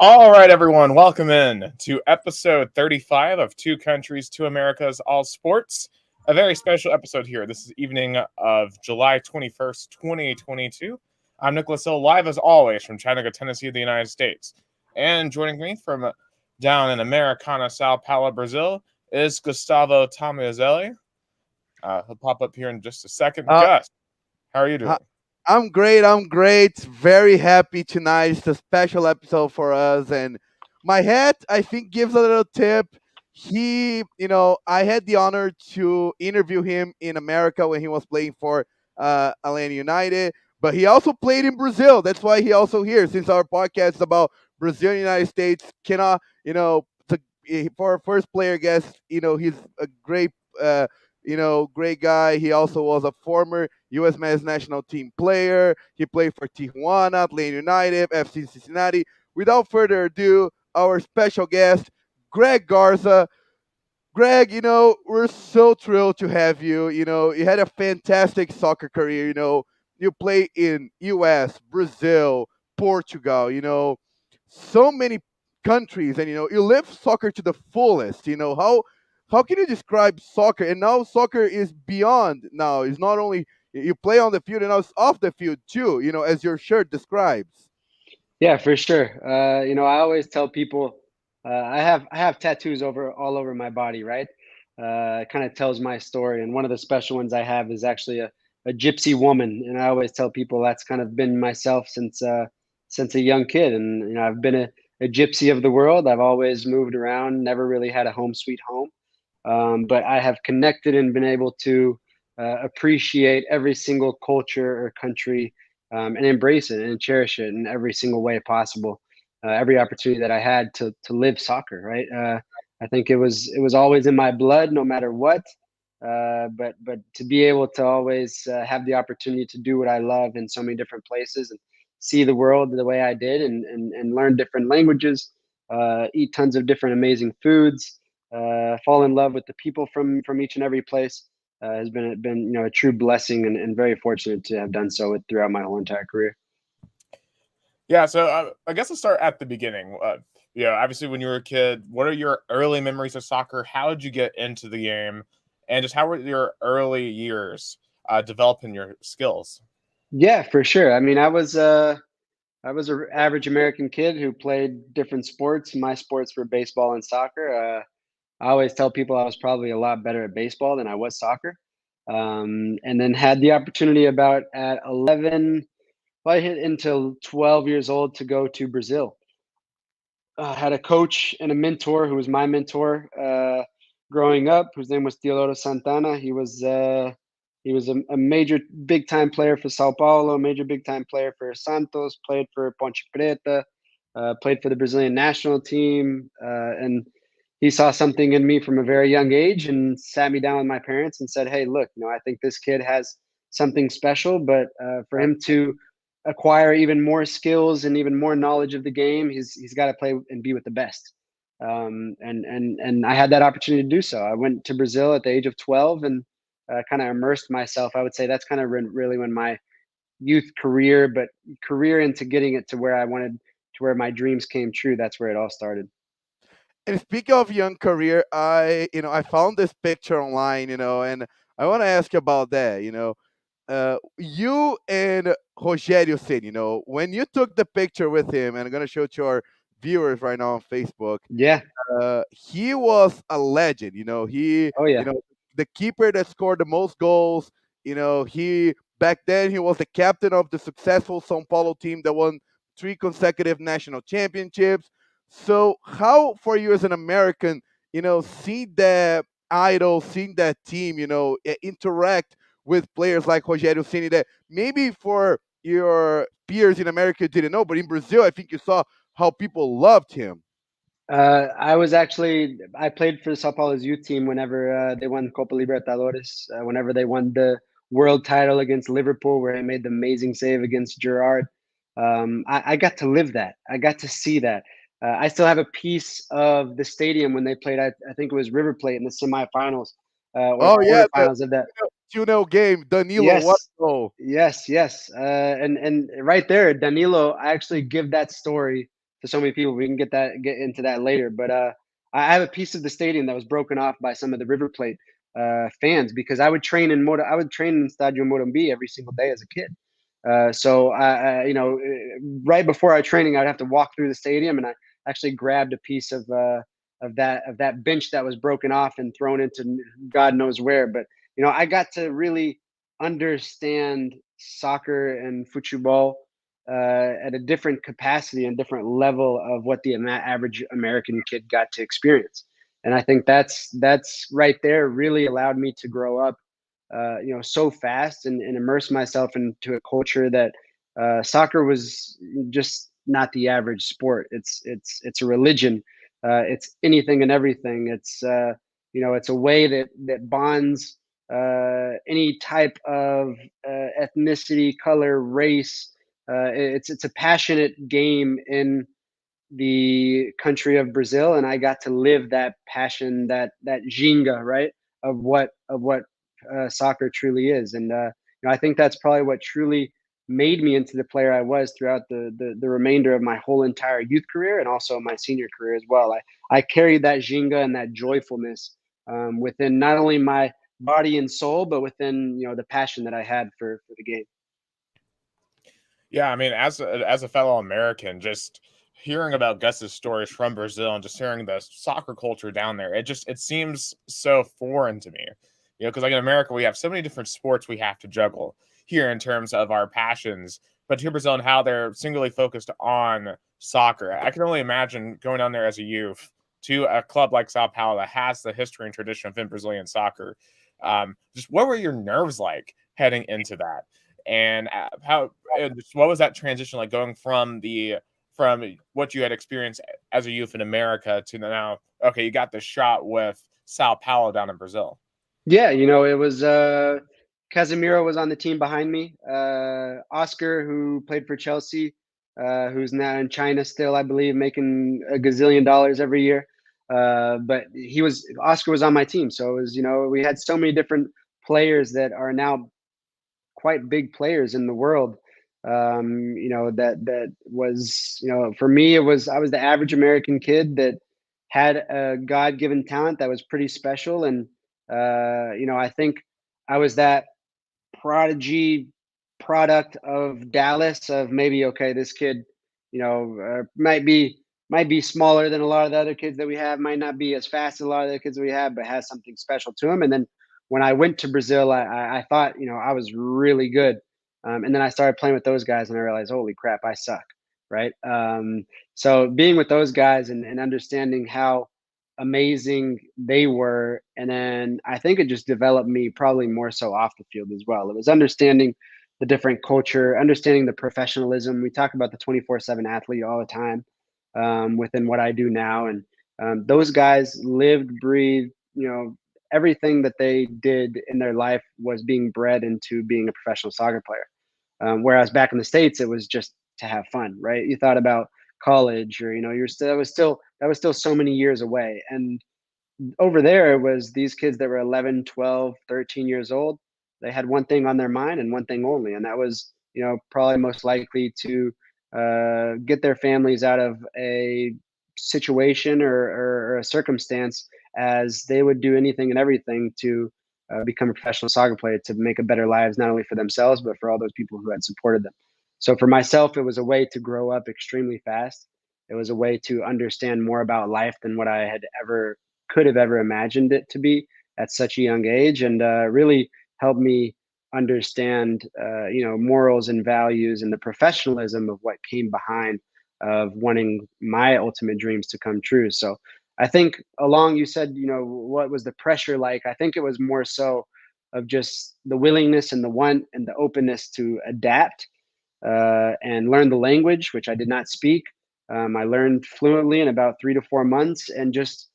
All right, everyone, welcome in to episode 35 of Two Countries, Two Americas, All Sports. A very special episode here. This is evening of July 21st, 2022. I'm Nicholas Hill, live as always from Chattanooga, Tennessee, the United States. And joining me from down in Americana, Sao Paulo, Brazil, is Gustavo Tomazeli. He'll pop up here in just a second. Uh, Gus, how are you hi- doing? I'm great. I'm great. Very happy tonight. It's a special episode for us. And my hat, I think, gives a little tip. I had the honor to interview him in America when he was playing for Atlanta United, but he also played in Brazil. That's why he also here. Since our podcast is about Brazil and United States, cannot, for our first player guest, he's a great, great guy. He also was a former U.S. men's national team player. He played for Tijuana, Atlanta United, FC Cincinnati. Without further ado, our special guest, Greg Garza. Greg, we're so thrilled to have you. You had a fantastic soccer career. You play in U.S., Brazil, Portugal. So many countries, and you live soccer to the fullest. How can you describe soccer? And now soccer is beyond. Now it's not only you play on the field and now it's off the field too. As your shirt describes. Yeah, for sure. I always tell people I have tattoos over all over my body, right? It kind of tells my story, and one of the special ones I have is actually a gypsy woman, and I always tell people that's kind of been myself since a young kid, and I've been a gypsy of the world. I've always moved around, never really had a home sweet home, but I have connected and been able to appreciate every single culture or country and embrace it and cherish it in every single way possible. Every opportunity that I had to live soccer, right? I think it was always in my blood, no matter what. But to be able to always have the opportunity to do what I love in so many different places and see the world the way I did and learn different languages, eat tons of different amazing foods, fall in love with the people from each and every place has been a true blessing and very fortunate to have done so throughout my whole entire career. Yeah, so I guess let's start at the beginning. Obviously, when you were a kid, what are your early memories of soccer? How did you get into the game, and just how were your early years developing your skills? Yeah, for sure. I mean, I was an average American kid who played different sports. My sports were baseball and soccer. I always tell people I was probably a lot better at baseball than I was soccer. And then had the opportunity about at 11, well, I hit until 12 years old to go to Brazil. Had a coach and a mentor who was my mentor growing up, whose name was Teodoro Santana. He was a major big time player for Sao Paulo, a major big time player for Santos, played for Ponte Preta, played for the Brazilian national team, and he saw something in me from a very young age and sat me down with my parents and said, "Hey, look, I think this kid has something special, but for him to acquire even more skills and even more knowledge of the game, he's got to play and be with the best." And I had that opportunity to do so. I went to Brazil at the age of 12 and kind of immersed myself. I would say that's kind of really when my youth career, but career into getting it to where I wanted, to where my dreams came true. That's where it all started. And speaking of young career, I found this picture online, and I want to ask you about that. You and Rogério Ceni, when you took the picture with him, and I'm gonna show it to our viewers right now on Facebook. Yeah. He was a legend. Oh yeah. The keeper that scored the most goals. He back then he was the captain of the successful São Paulo team that won three consecutive national championships. So, how for you as an American, seeing that idol, seeing that team, interact with players like Rogério Ceni that maybe for your peers in America didn't know, but in Brazil, I think you saw how people loved him. I played for Sao Paulo's youth team whenever they won Copa Libertadores, whenever they won the world title against Liverpool, where he made the amazing save against Gerrard. I got to live that. I got to see that. I still have a piece of the stadium when they played. I think it was River Plate in the semifinals or Oh yeah, the quarterfinals of that. 2-0 game. Danilo, what Yes, goal? yes. And right there, Danilo. I actually give that story to so many people. We can get into that later. But I have a piece of the stadium that was broken off by some of the River Plate fans, because I would train in Stadio Morumbi every single day as a kid. So right before our training, I'd have to walk through the stadium, and I actually grabbed a piece of that bench that was broken off and thrown into God knows where. But I got to really understand soccer and football at a different capacity and different level of what the average American kid got to experience. And I think that's right there really allowed me to grow up, so fast, and immerse myself into a culture that soccer was just not the average sport. It's a religion. It's anything and everything. It's a way that bonds any type of ethnicity, color, race. It's a passionate game in the country of Brazil, and I got to live that passion, that ginga, right, of what soccer truly is. And I think that's probably what truly made me into the player I was throughout the remainder of my whole entire youth career, and also my senior career as well. I carried that ginga and that joyfulness within not only my body and soul, but within the passion that I had for the game. Yeah, I mean, as a fellow American, just hearing about Gus's stories from Brazil and just hearing the soccer culture down there, it seems so foreign to me. Because like in America, we have so many different sports we have to juggle here in terms of our passions. But to Brazil and how they're singularly focused on soccer, I can only imagine going down there as a youth to a club like Sao Paulo that has the history and tradition of Brazilian soccer. Just what were your nerves like heading into that? And what was that transition like, going from what you had experienced as a youth in America to now, okay, you got the shot with Sao Paulo down in Brazil? Yeah, it was Casemiro was on the team behind me. Oscar, who played for Chelsea, who's now in China still, I believe, making a gazillion dollars every year. But Oscar was on my team, so it was we had so many different players that are now quite big players in the world. That was, for me, I was the average American kid that had a God-given talent that was pretty special. And I think I was that prodigy product of Dallas, of maybe, okay, this kid, might be smaller than a lot of the other kids that we have, might not be as fast as a lot of the kids we have, but has something special to him. And then when I went to Brazil, I thought, I was really good. And then I started playing with those guys, and I realized, holy crap, I suck. Right. So being with those guys and understanding how amazing they were, and then I think it just developed me probably more so off the field as well. It was understanding the different culture, understanding the professionalism. We talk about the 24/7 athlete all the time within what I do now, and those guys lived, breathed, everything that they did in their life was being bred into being a professional soccer player. Whereas back in the States, it was just to have fun, right? You thought about college, or that was still so many years away. And over there, it was these kids that were 11, 12, 13 years old. They had one thing on their mind, and one thing only, and that was probably most likely to get their families out of a situation or a circumstance, as they would do anything and everything to become a professional soccer player, to make a better lives, not only for themselves, but for all those people who had supported them. So for myself, it was a way to grow up extremely fast. It was a way to understand more about life than what I had could have ever imagined it to be at such a young age, and really helped me understand morals and values and the professionalism of what came behind of wanting my ultimate dreams to come true. So I think, along, you said, what was the pressure like? I think it was more so of just the willingness and the want and the openness to adapt and learn the language, which I did not speak. I learned fluently in about 3 to 4 months, and just,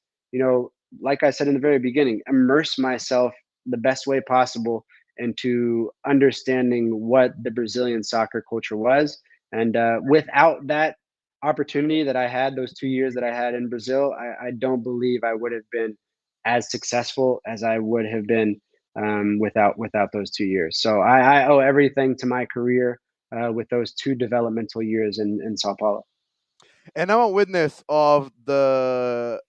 like I said in the very beginning, immerse myself the best way possible into understanding what the Brazilian soccer culture was. And without that opportunity that I had, those 2 years that I had in Brazil, I don't believe I would have been as successful as I would have been without those 2 years. So I owe everything to my career with those 2 developmental years in Sao Paulo. And I'm a witness of the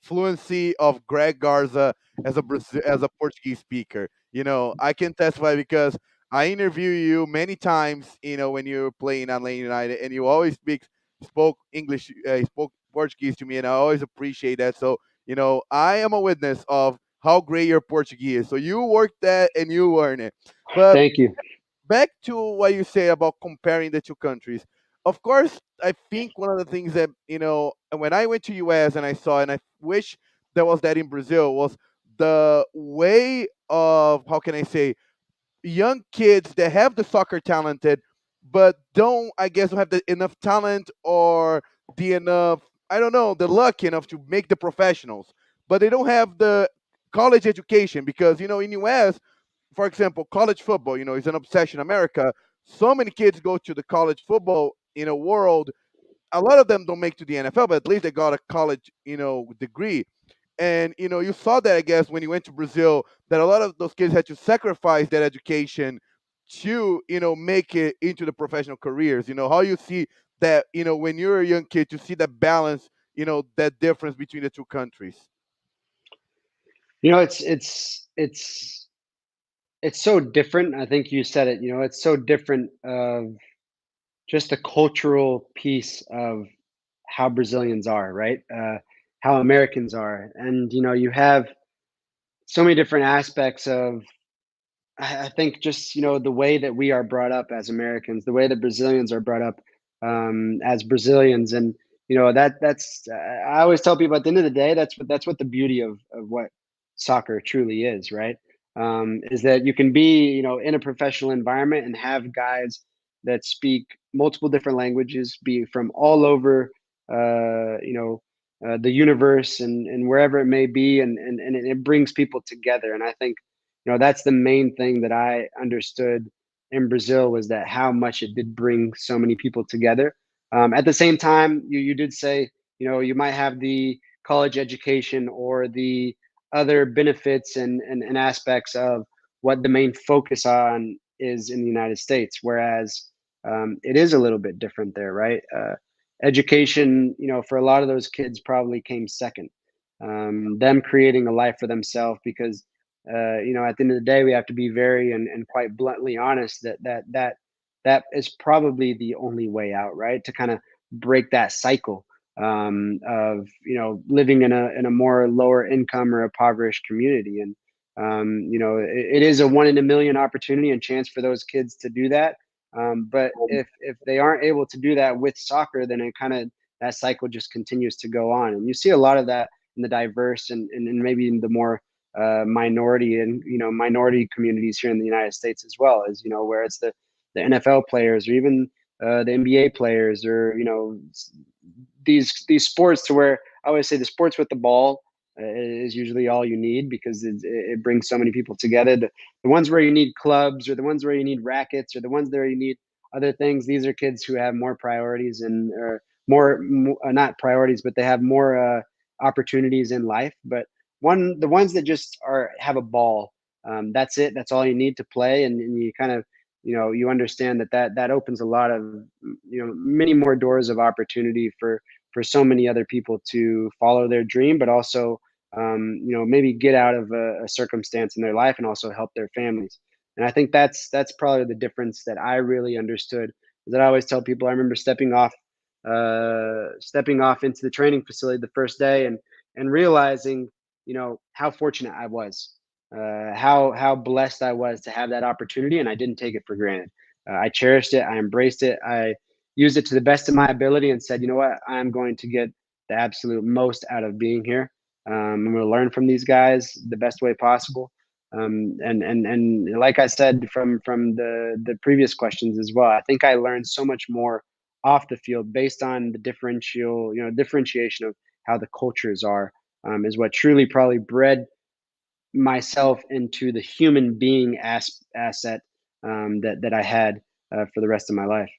fluency of Greg Garza as a Portuguese speaker. I can testify because I interview you many times. When you were playing on Lane United, and you always spoke English, spoke Portuguese to me, and I always appreciate that. So I am a witness of how great your Portuguese is. So you worked that and you learn it. But Thank you. back to what you say about comparing the two countries. Of course, I think one of the things that when I went to US and I saw, and I wish there was that in Brazil, was the way of, how can I say, young kids that have the soccer talented, but don't, I guess, don't have the enough talent or the enough, I don't know, the luck enough to make the professionals, but they don't have the college education because in US, for example, college football, is an obsession in America. So many kids go to the college football world. A lot of them don't make to the NFL, but at least they got a college, degree. And you saw that, I guess, when you went to Brazil, that a lot of those kids had to sacrifice that education to make it into the professional careers. How you see that, when you're a young kid, to see that balance, that difference between the two countries. It's so different. I think you said it. It's so different of just the cultural piece of how Brazilians are, right? How Americans are, and you have so many different aspects of. I think just the way that we are brought up as Americans, the way that Brazilians are brought up as Brazilians, and that's I always tell people at the end of the day, that's what the beauty of what soccer truly is, right? Is that you can be in a professional environment and have guys that speak multiple different languages, be from all over, the universe and wherever it may be, and it brings people together, and I think that's the main thing that I understood in Brazil was that how much it did bring so many people together. At the same time, you did say, you might have the college education or the other benefits and aspects of what the main focus on is in the United States, whereas it is a little bit different there, right? Education, for a lot of those kids probably came second. Them creating a life for themselves because at the end of the day, we have to be very and quite bluntly honest that is probably the only way out, right? To kind of break that cycle of living in a more lower income or impoverished community, and it is a 1 in a million opportunity and chance for those kids to do that. But if they aren't able to do that with soccer, then it kind of that cycle just continues to go on, and you see a lot of that in the diverse and maybe in the more minority and minority communities here in the United States as well as where it's the NFL players or even the NBA players or these sports to where I always say the sports with the ball is usually all you need because it brings so many people together. The ones where you need clubs or the ones where you need rackets or the ones where you need other things. These are kids who have more priorities and or more not priorities, but they have more opportunities in life. But the ones that just have a ball, that's it. That's all you need to play, and you kind of you understand that opens a lot of many more doors of opportunity for so many other people to follow their dream, but also maybe get out of a circumstance in their life and also help their families. And I think that's probably the difference that I really understood. Is that I always tell people I remember stepping off into the training facility the first day and realizing how fortunate I was, how blessed I was to have that opportunity, and I didn't take it for granted. I cherished it, I embraced it, I used it to the best of my ability, and said, you know what, I'm going to get the absolute most out of being here. I'm going to learn from these guys the best way possible. And like I said from the previous questions as well, I think I learned so much more off the field based on the differentiation of how the cultures are, is what truly probably bred myself into the human being asset that I had for the rest of my life.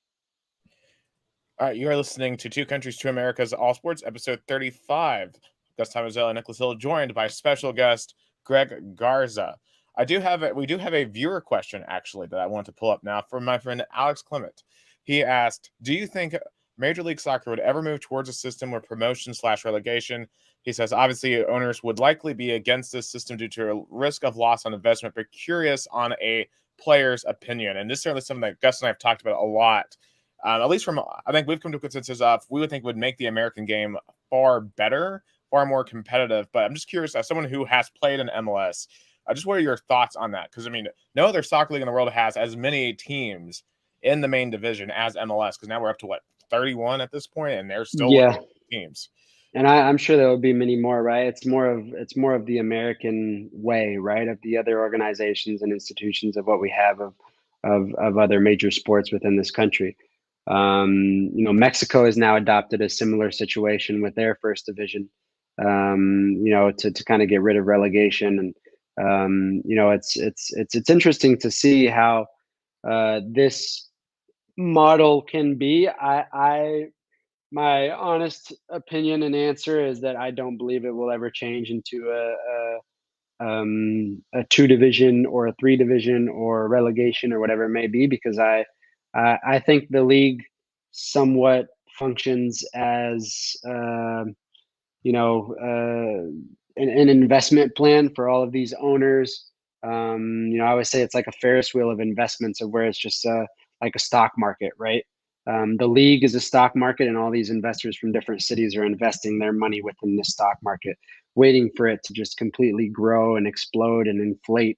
All right, you are listening to Two Countries, Two Americas, All Sports, episode 35. Gustavo Tomazeli Nicholas Hill, joined by special guest Greg Garza. We do have a viewer question actually that I want to pull up now from my friend Alex Clement. He asked, "Do you think Major League Soccer would ever move towards a system where promotion/relegation. He says, obviously, owners would likely be against this system due to a risk of loss on investment, but curious on a player's opinion. And this is certainly something that Gus and I have talked about a lot. At least I think we've come to a consensus of we would think would make the American game far better, far more competitive. But I'm just curious, as someone who has played in MLS, just what are your thoughts on that? Because, I mean, no other soccer league in the world has as many teams in the main division as MLS, because now we're up to, 31 at this point, and there's still teams. And I'm sure there will be many more, right? It's more of the American way, right? Of the other organizations and institutions of what we have of other major sports within this country. Mexico has now adopted a similar situation with their first division, to kind of get rid of relegation. And, it's interesting to see how this model can be. My honest opinion and answer is that I don't believe it will ever change into a 2 division or a 3 division or relegation or whatever it may be, because I think the league somewhat functions as an investment plan for all of these owners. I always say it's like a Ferris wheel of investments, of where it's just like a stock market, right? The league is a stock market, and all these investors from different cities are investing their money within this stock market, waiting for it to just completely grow and explode and inflate,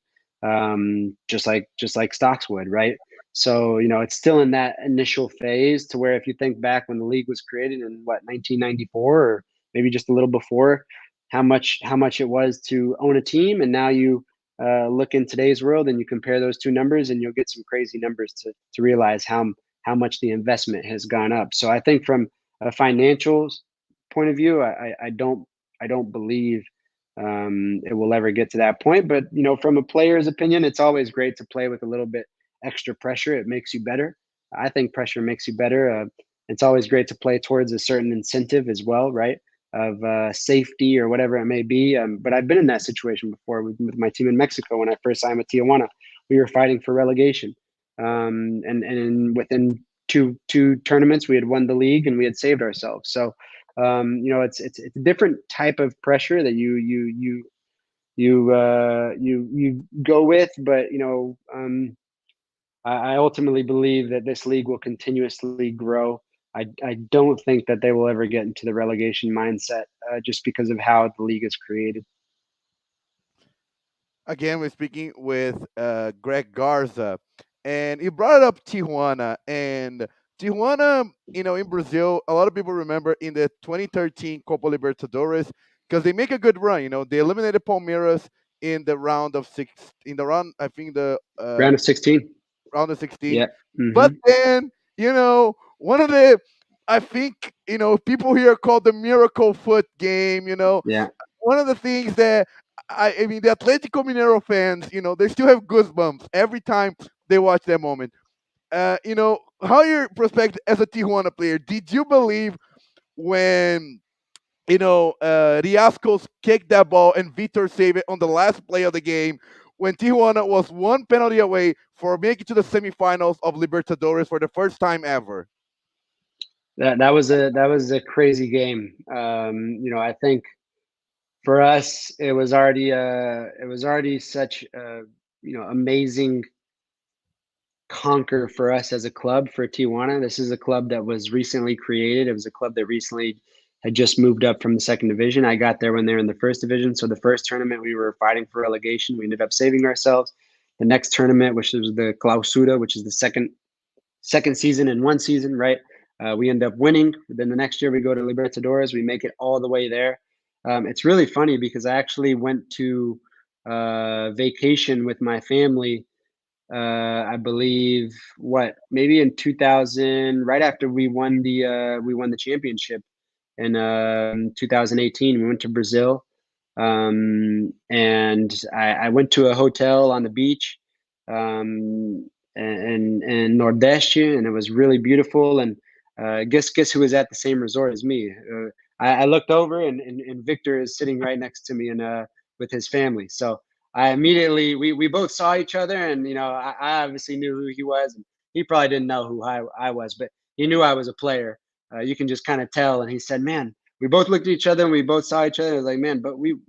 just like stocks would, right? So it's still in that initial phase, to where if you think back when the league was created in 1994, or maybe just a little before, how much it was to own a team, and now you look in today's world and you compare those two numbers, and you'll get some crazy numbers to realize how much the investment has gone up. So I think from a financial point of view, I don't believe it will ever get to that point. But from a player's opinion, it's always great to play with a little bit extra pressure. It makes you better. I think pressure makes you better. It's always great to play towards a certain incentive as well, right? Of safety or whatever it may be. But I've been in that situation before with my team in Mexico. When I first signed with Tijuana, we were fighting for relegation. And within two tournaments, we had won the league and we had saved ourselves. So, it's a different type of pressure that you go with. But I ultimately believe that this league will continuously grow. I don't think that they will ever get into the relegation mindset, just because of how the league is created. Again, we're speaking with Greg Garza, and he brought up Tijuana. And Tijuana, in Brazil, a lot of people remember in the 2013 Copa Libertadores, because they make a good run. They eliminated Palmeiras in the round of six. In the round, I think the round of 16. Round of 16. Yeah. Mm-hmm. But then, one of the, I think, people here call the miracle foot game. Yeah. One of the things that I mean, the Atletico Mineiro fans, they still have goosebumps every time they watch that moment. How your perspective as a Tijuana player? Did you believe when Riascos kicked that ball and Vitor saved it on the last play of the game, when Tijuana was one penalty away for making to the semifinals of Libertadores for the first time ever? That was a crazy game. I think for us, it was already such a amazing conquer for us as a club, for Tijuana. This is a club that was recently created. It was a club that recently had just moved up from the second division. I got there when they were in the first division. So the first tournament, we were fighting for relegation. We ended up saving ourselves. The next tournament, which was the Clausura, which is the second season in one season, right? We end up winning. Then the next year we go to Libertadores. We make it all the way there. It's really funny because I actually went to vacation with my family. I believe maybe in 2000, right after we won the championship in 2018. We went to Brazil, and I went to a hotel on the beach, in Nordeste, and it was really beautiful. And guess who was at the same resort as me? I looked over, and Victor is sitting right next to me, and with his family. So I immediately we both saw each other, and I obviously knew who he was, and he probably didn't know who I was, but he knew I was a player. You can just kind of tell. And he said, man, we both looked at each other and we both saw each other. I was like, man, but we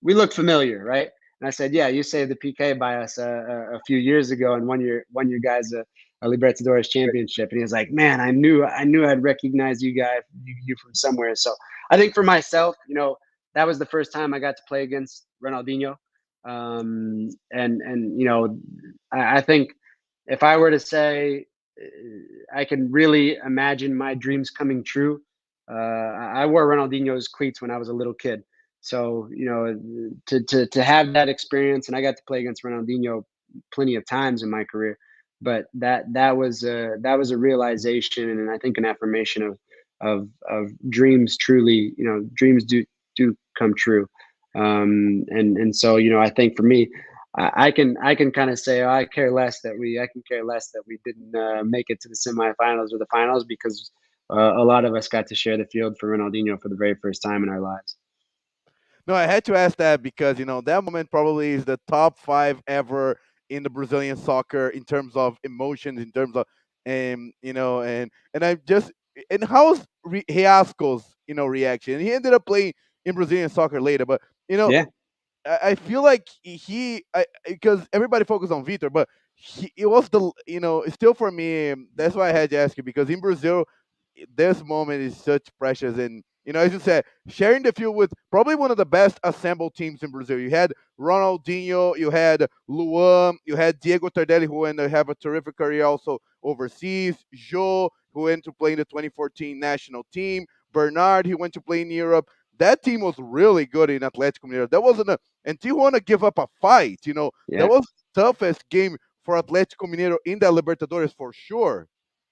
look familiar, right? And I said, yeah, you saved the PK by us a few years ago and won your guys a Libertadores championship. And he was like, man, I knew I'd recognize you from somewhere. So I think for myself, that was the first time I got to play against Ronaldinho. And I think if I were to say I can really imagine my dreams coming true, I wore Ronaldinho's cleats when I was a little kid. So to have that experience, and I got to play against Ronaldinho plenty of times in my career, but that was a realization, and I think an affirmation of dreams. Truly, dreams do come true. And so I think for me, I can kind of say, I can care less that we didn't make it to the semifinals or the finals, because a lot of us got to share the field for Ronaldinho for the very first time in our lives. No, I had to ask that because that moment probably is the top 5 ever in the Brazilian soccer in terms of emotions, in terms of and I just and how's Riasco's reaction? He ended up playing in Brazilian soccer later, but Yeah, I feel like because everybody focused on Vitor, but it was still for me. That's why I had to ask you, because in Brazil, this moment is such precious, and as you said, sharing the field with probably one of the best assembled teams in Brazil. You had Ronaldinho, you had Luan, you had Diego Tardelli, who went to have a terrific career also overseas. Joe, who went to play in the 2014 national team. Bernard, he went to play in Europe. That team was really good in Atlético Mineiro. That wasn't and Tijuana give up a fight. That was the toughest game for Atlético Mineiro in the Libertadores for sure.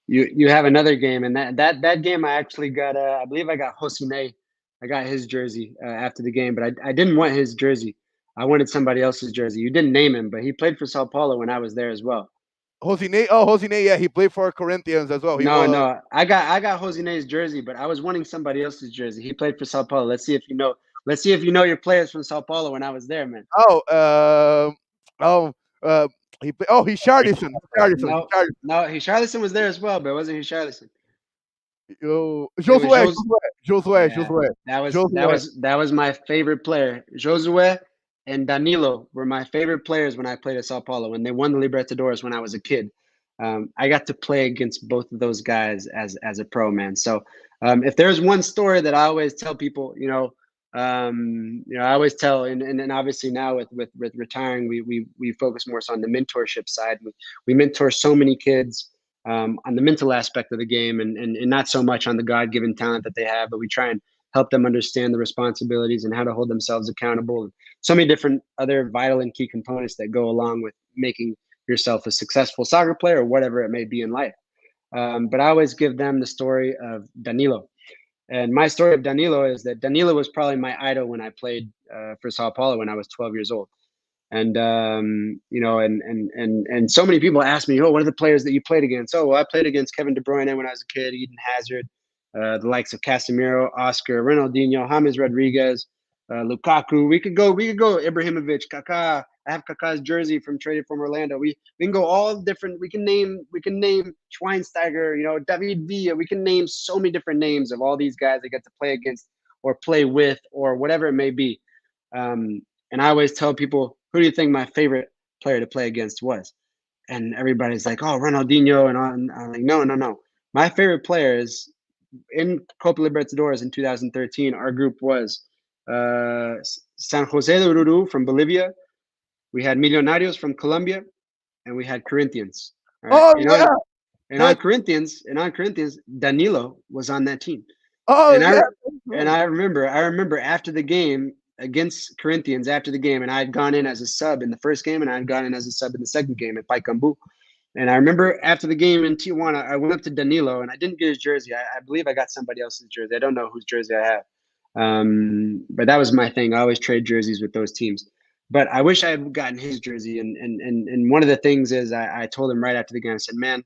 You have another game, and that game I actually got. I believe I got Josine. I got his jersey after the game, but I didn't want his jersey. I wanted somebody else's jersey. You didn't name him, but he played for Sao Paulo when I was there as well. Josine, yeah, he played for Corinthians as well. He No, was. no, I got Josine's jersey, but I was wanting somebody else's jersey. He played for Sao Paulo. Let's see if you know. Let's see if you know your players from Sao Paulo when I was there, man. Oh, oh, Richarlison. No, no, Charlison was there as well, but it wasn't Charlison. Josué. Yeah, that was my favorite player. Josué and Danilo were my favorite players when I played at Sao Paulo, when they won the Libertadores when I was a kid. I got to play against both of those guys as a pro, man. So if there's one story that I always tell people, I always tell, and obviously now with retiring, we focus more so on the mentorship side. We mentor so many kids on the mental aspect of the game, and not so much on the God-given talent that they have, but we try and help them understand the responsibilities and how to hold themselves accountable, and so many different other vital and key components that go along with making yourself a successful soccer player or whatever it may be in life. But I always give them the story of Danilo. And my story of Danilo is that Danilo was probably my idol when I played for Sao Paulo when I was 12 years old. And and so many people ask me, oh, what are the players that you played against? Oh, well, I played against Kevin De Bruyne when I was a kid, Eden Hazard, the likes of Casemiro, Oscar, Ronaldinho, James Rodriguez, Lukaku. We could go Ibrahimovic, Kaká. I have Kaká's jersey from traded from Orlando. We can go all different. We can name Schweinsteiger, David Villa. We can name so many different names of all these guys I get to play against or play with or whatever it may be. And I always tell people, who do you think my favorite player to play against was? And everybody's like, oh, Ronaldinho. And I'm like, no. My favorite player is in Copa Libertadores in 2013. Our group was San Jose de Oruro from Bolivia. We had Millonarios from Colombia, and we had Corinthians. Right? Oh yeah. On Corinthians, Danilo was on that team. Oh yeah. And I remember after the game against Corinthians, and I had gone in as a sub in the first game, and I had gone in as a sub in the second game at Pacaembu. And I remember after the game in Tijuana, I went up to Danilo, and I didn't get his jersey. I believe I got somebody else's jersey. I don't know whose jersey I have. But that was my thing. I always trade jerseys with those teams. But I wish I had gotten his jersey. And one of the things is I told him right after the game, I said, man,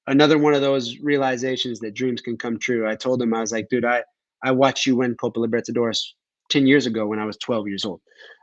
another one of those realizations that dreams can come true. I told him, I was like, dude, I watched you win Copa Libertadores 10 years ago when I was 12 years old.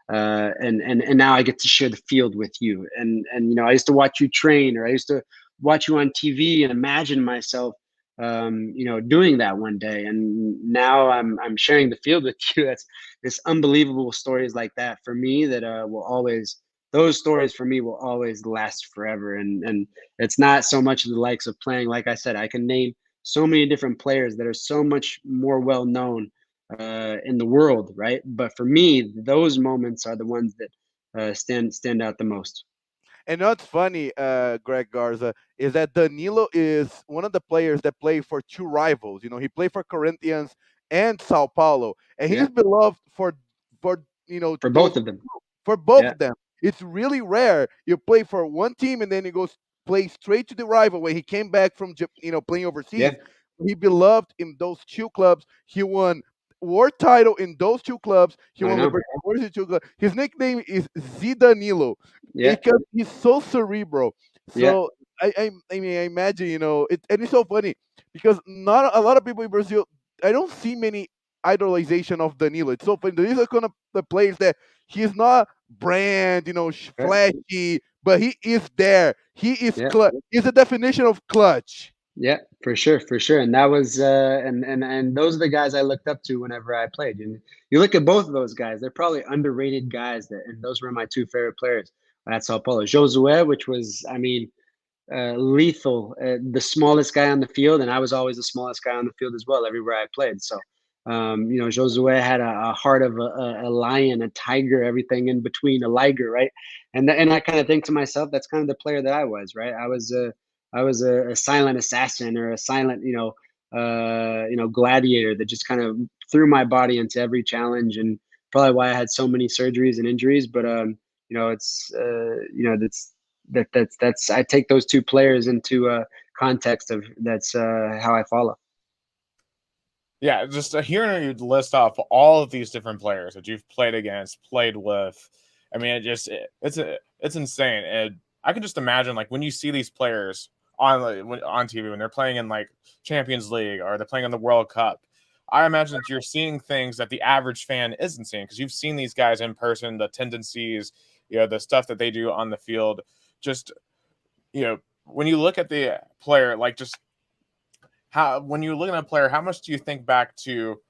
And now I get to share the field with you. And I used to watch you train, or I used to watch you on TV and imagine myself doing that one day. And now I'm sharing the field with you. It's unbelievable stories like that for me that will always, those stories for me will always last forever. And it's not so much the likes of playing. Like I said, I can name so many different players that are so much more well known in the world, right? But for me, those moments are the ones that stand out the most. And what's funny, Greg Garza, is that Danilo is one of the players that play for two rivals. He played for Corinthians and Sao Paulo, and Yeah, he's beloved for for those both of them. for both Yeah, of them. It's really rare you play for one team and then he goes play straight to the rival. When he came back from playing yeah, overseas, he beloved in those two clubs. He won world title in those two clubs. He I won know. Libertadores in two clubs. His nickname is Zidanilo Yeah, because he's so cerebral. yeah, So I imagine and it's so funny because not a lot of people in Brazil. I don't see many idolization of Danilo. It's so funny. These are kind of the players that he's not brand, right. flashy, but he is there. He is Yeah. clutch. He's the definition of clutch. Yeah, for sure, for sure. And that was and those are the guys I looked up to whenever I played. And you look at both of those guys, they're probably underrated guys that, and those were my two favorite players at Sao Paulo. Josue, which was, I mean, lethal, the smallest guy on the field, and I was always the smallest guy on the field as well everywhere I played. So, Josue had a heart of a lion, a tiger, everything in between, a liger, right? And I kind of think to myself, that's kind of the player that I was, right? I was a silent assassin or a silent, gladiator that just kind of threw my body into every challenge, and probably why I had so many surgeries and injuries. But it's that's I take those two players into context of that's how I follow. Yeah, just hearing you list off all of these different players that you've played against, played with. I mean, it's insane. And I can just imagine, like, when you see these players on TV when they're playing in like Champions League or they're playing in the World Cup. I imagine that you're seeing things that the average fan isn't seeing because you've seen these guys in person, the tendencies, the stuff that they do on the field. Just when you look at the player, like, just how, when you're looking at a player, how much do you think back to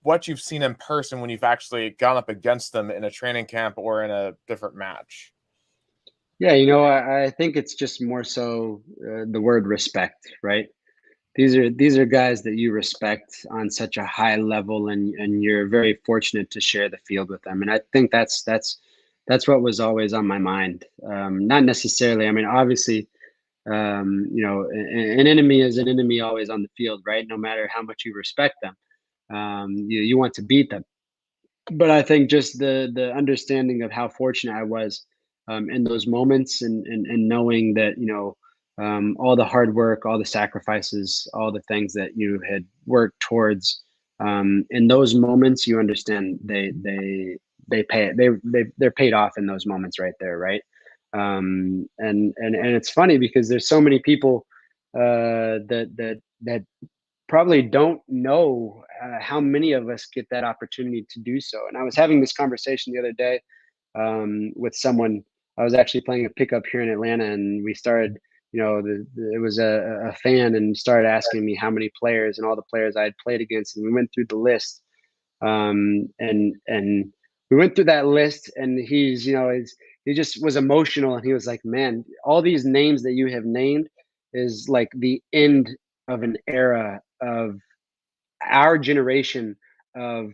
what you've seen in person when you've actually gone up against them in a training camp or in a different match? Yeah, I think it's just more so the word respect, right? These are guys that you respect on such a high level, and you're very fortunate to share the field with them. And I think that's what was always on my mind. Not necessarily. I mean, obviously, an enemy is an enemy always on the field, right? No matter how much you respect them, you want to beat them. But I think just the understanding of how fortunate I was in those moments, and knowing that all the hard work, all the sacrifices, all the things that you had worked towards in those moments, you understand they pay they're paid off in those moments right there, right? And it's funny because there's so many people that probably don't know how many of us get that opportunity to do so. And I was having this conversation the other day with someone. I was actually playing a pickup here in Atlanta, and we started. It was a fan, and started asking me how many players and all the players I had played against, and we went through the list. And we went through that list, and he just was emotional, and he was like, "Man, all these names that you have named is like the end of an era of our generation of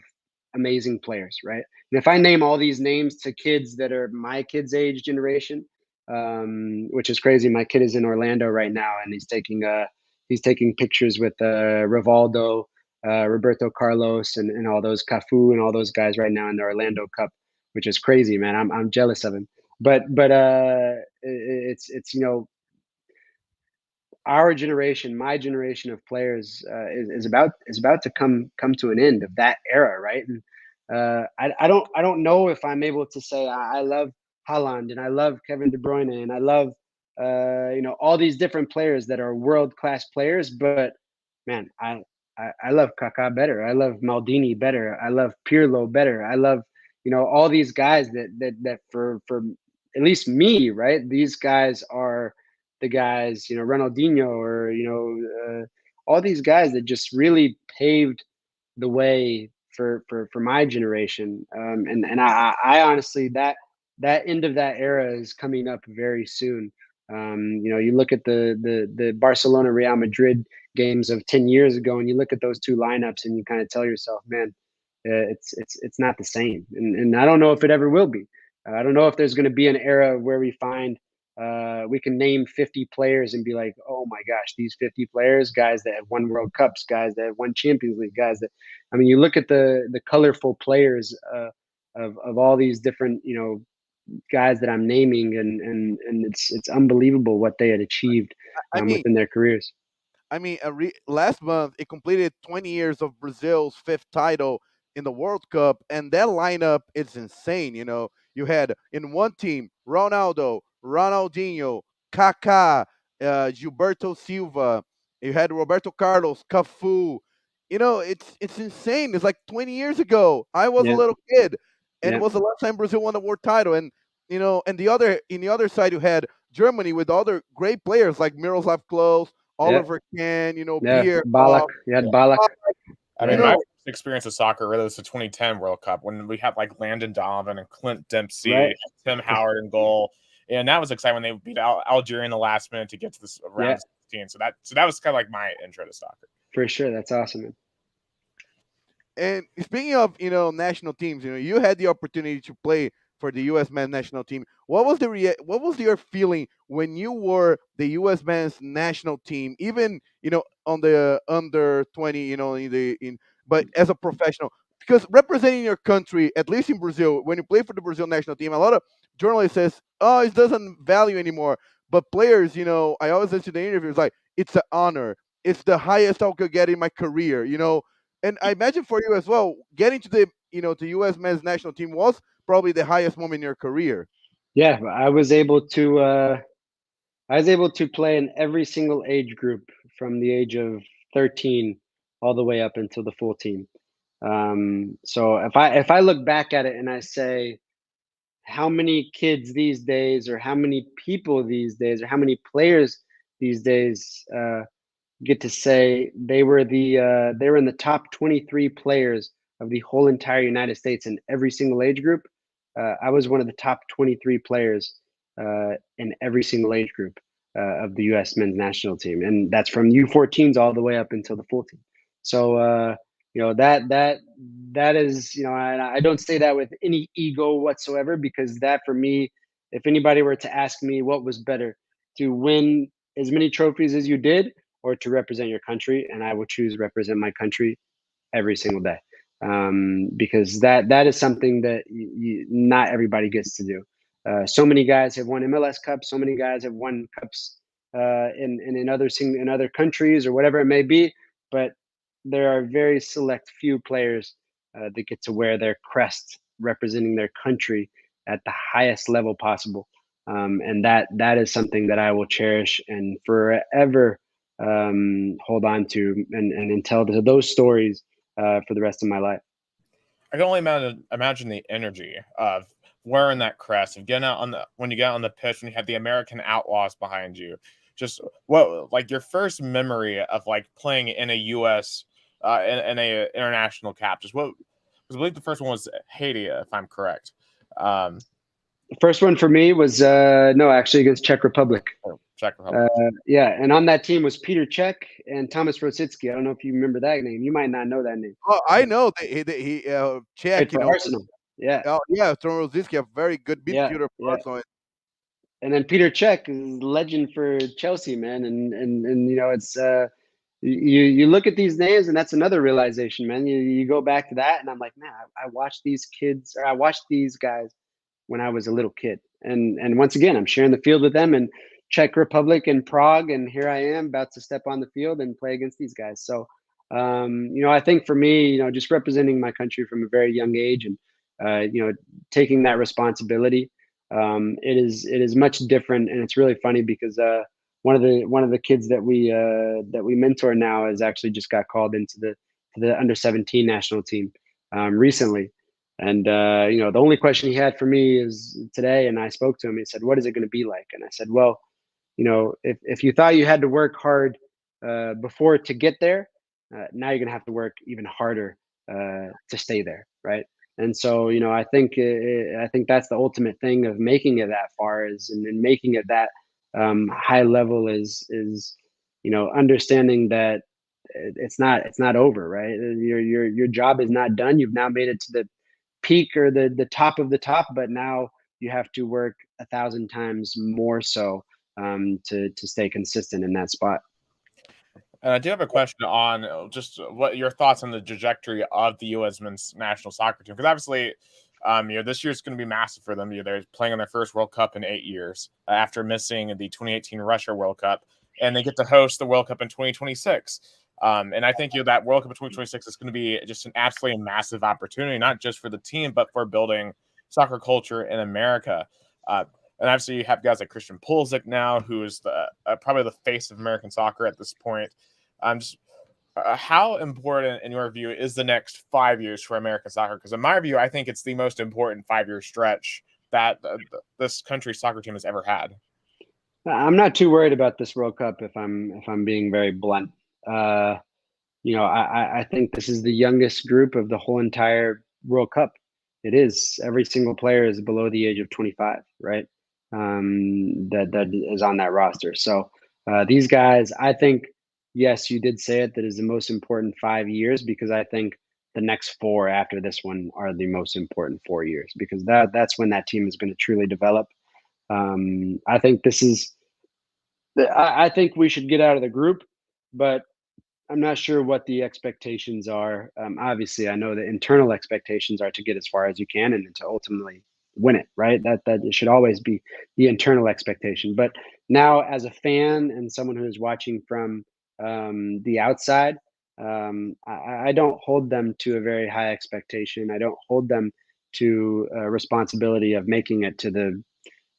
amazing players, right?" And if I name all these names to kids that are my kids' age generation, which is crazy. My kid is in Orlando right now, and he's taking pictures with Rivaldo, Roberto Carlos, and all those Cafu and all those guys right now in the Orlando Cup, which is crazy, man. I'm jealous of him. But it's our generation, my generation of players is about to come to an end of that era, right? And I don't know if I'm able to say I love Haaland and I love Kevin De Bruyne and I love all these different players that are world class players, but man, I love Kaká better. I love Maldini better. I love Pirlo better. I love all these guys that for at least me, right? These guys are the guys, Ronaldinho or all these guys that just really paved the way for my generation. And I honestly, that end of that era is coming up very soon. You look at the Barcelona Real Madrid games of 10 years ago, and you look at those two lineups, and you kind of tell yourself, man, it's not the same, and I don't know if it ever will be. I don't know if there's going to be an era where we can name 50 players and be like, oh my gosh, these 50 players, guys that have won World Cups, guys that have won Champions League, guys that, I mean, you look at the colorful players of all these different, guys that I'm naming, and it's unbelievable what they had achieved I mean, within their careers. Last month it completed 20 years of Brazil's fifth title in the World Cup, and that lineup is insane. You had in one team Ronaldo, Ronaldinho, Kaká, Gilberto Silva. You had Roberto Carlos, Cafu. It's insane. It's like 20 years ago. I was a Yeah, little kid, and it yeah, was the last time Brazil won a world title. And and the other side, you had Germany with other great players like Miroslav Klose, yeah, Oliver Kahn, yeah. Pierre. Ballack, you had Yeah. Ballack. I You mean, Yeah, my know, first experience of soccer really was the 2010 World Cup when we had like Landon Donovan and Clint Dempsey, right. Tim Howard in goal, and that was exciting when they beat Algeria in the last minute to get to this Yeah, round 16. So that was kind of like my intro to soccer. for sure. That's awesome, man. and speaking of national teams, you had the opportunity to play for the U.S. men's national team. What was your feeling when you were the U.S. men's national team, even on the under 20, but as a professional, because representing your country, at least in Brazil, when you play for the Brazil national team, a lot of journalists says, "Oh, it doesn't value anymore." But players, I always listen to the interviews like it's an honor. It's the highest I could get in my career. And I imagine for you as well, getting to the U.S. men's national team was probably the highest moment in your career. Yeah, I was able to play in every single age group from the age of 13 all the way up until the full team. So if I look back at it and I say how many kids these days, or how many people these days, or how many players these days get to say they were in the top 23 players of the whole entire United States in every single age group. I was one of the top 23 players in every single age group of the U.S. men's national team, and that's from U14s all the way up until the full team. So that is, I don't say that with any ego whatsoever, because that, for me, if anybody were to ask me what was better, to win as many trophies as you did, or to represent your country, and I will choose represent my country every single day, because that is something that not everybody gets to do. So many guys have won MLS Cups. So many guys have won cups in other countries or whatever it may be, but there are very select few players that get to wear their crest representing their country at the highest level possible, and that is something that I will cherish and forever hold on to, and tell those stories for the rest of my life. I can only imagine the energy of wearing that crest, of getting out when you get on the pitch, when you have the American Outlaws behind you. Just what, like, your first memory of like playing in a U.S. In a international cap. Just what, because I believe the first one was Haiti, if I'm correct. The first one for me was no, actually against Czech Republic. Czech Republic. Yeah, and on that team was Peter Cech and Thomas Rosicki. I don't know if you remember that name. You might not know that name. Oh, I know he Czech, Played for Arsenal. Yeah, Oh yeah, Tomazeli, a very good yeah, midfielder for yeah. Arsenal. And then Peter Cech is legend for Chelsea, man. And it's you look at these names, and that's another realization, man. You go back to that, and I'm like, man, I watched these kids, or I watched these guys when I was a little kid. And once again, I'm sharing the field with them in Czech Republic and Prague, and here I am about to step on the field and play against these guys. So, I think for me, just representing my country from a very young age, and taking that responsibility, it is much different, and it's really funny because one of the kids that we mentor now has actually just got called into the under 17 national team recently. And the only question he had for me is today, and I spoke to him. He said, "What is it going to be like?" And I said, "Well, if you thought you had to work hard before to get there, now you're going to have to work even harder to stay there, right? And so, I think that's the ultimate thing of making it that far is, and making it that high level is understanding that it's not over, right? Your job is not done. You've now made it to the peak or the top of the top, but now you have to work 1,000 times more so to stay consistent in that spot. And I do have a question on just what your thoughts on the trajectory of the U.S. men's national soccer team, because obviously, this year is going to be massive for them. They're playing in their first World Cup in 8 years after missing the 2018 Russia World Cup, and they get to host the World Cup in 2026. And I think that World Cup in 2026 is going to be just an absolutely massive opportunity, not just for the team, but for building soccer culture in America. And obviously, you have guys like Christian Pulisic now, who is probably the face of American soccer at this point. Just, how important, in your view, is the next 5 years for American soccer? Because in my view, I think it's the most important 5-year stretch that this country's soccer team has ever had. I'm not too worried about this World Cup if I'm being very blunt. I think this is the youngest group of the whole entire World Cup. It is. Every single player is below the age of 25, right? That is on that roster. So these guys, I think, yes, you did say it, that is the most important 5 years, because I think the next 4 after this one are the most important 4 years, because that's when that team is going to truly develop. I think this is. I think we should get out of the group, but I'm not sure what the expectations are. Obviously, I know the internal expectations are to get as far as you can and to ultimately win it, right? That it should always be the internal expectation. But now, as a fan and someone who is watching from the outside, I don't hold them to a very high expectation. I don't hold them to a responsibility of making it to the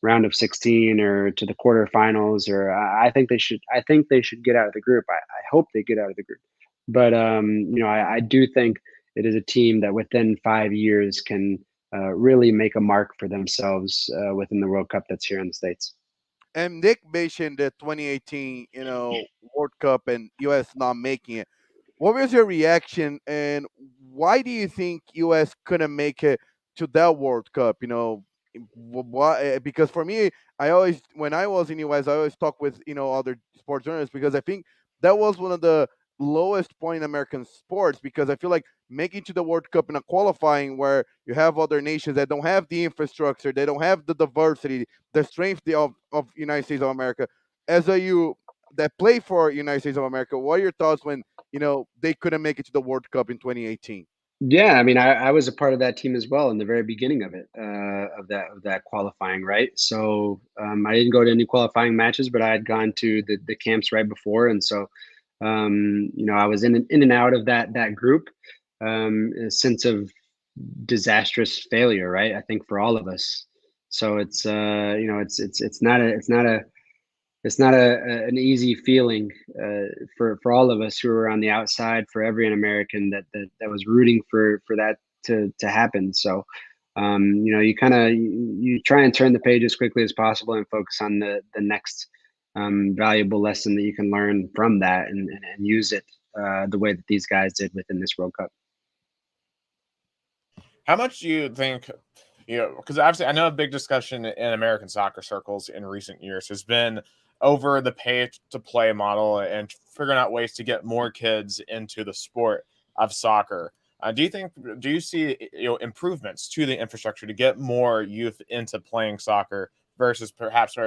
round of 16 or to the quarterfinals, or I think they should. I think they should get out of the group. I hope they get out of the group, but I do think it is a team that within 5 years can really make a mark for themselves within the World Cup that's here in the States. And Nick mentioned the 2018, World Cup and US not making it. What was your reaction, and why do you think US couldn't make it to that World Cup? Why? Because for me, I always, when I was in US, I always talk with other sports journalists, because I think that was one of the lowest point in American sports, because I feel like making to the World Cup in a qualifying where you have other nations that don't have the infrastructure, they don't have the diversity, the strength of United States of America. As a you that play for United States of America, what are your thoughts when they couldn't make it to the World Cup in 2018? Yeah, I mean, I was a part of that team as well in the very beginning of it, of that qualifying, right? So I didn't go to any qualifying matches, but I had gone to the camps right before, and so I was in and out of that group. A sense of disastrous failure, right? I think for all of us. So it's not an easy feeling for all of us who are on the outside, for every American that was rooting for that to happen. So you try and turn the page as quickly as possible and focus on the next valuable lesson that you can learn from that, and use it the way that these guys did within this World Cup. How much do you think, because obviously I know a big discussion in American soccer circles in recent years has been over the pay to play model and figuring out ways to get more kids into the sport of soccer. Do you see improvements to the infrastructure to get more youth into playing soccer versus perhaps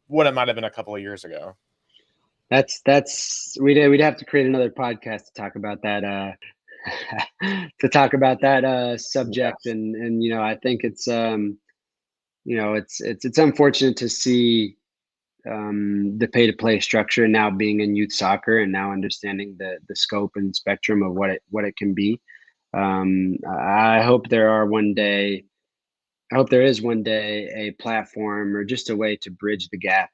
what it might have been a couple of years ago? We'd have to create another podcast to talk about that subject. Yes. And I think it's unfortunate to see the pay to play structure now being in youth soccer, and now understanding the scope and spectrum of what it can be. I hope there is one day a platform or just a way to bridge the gap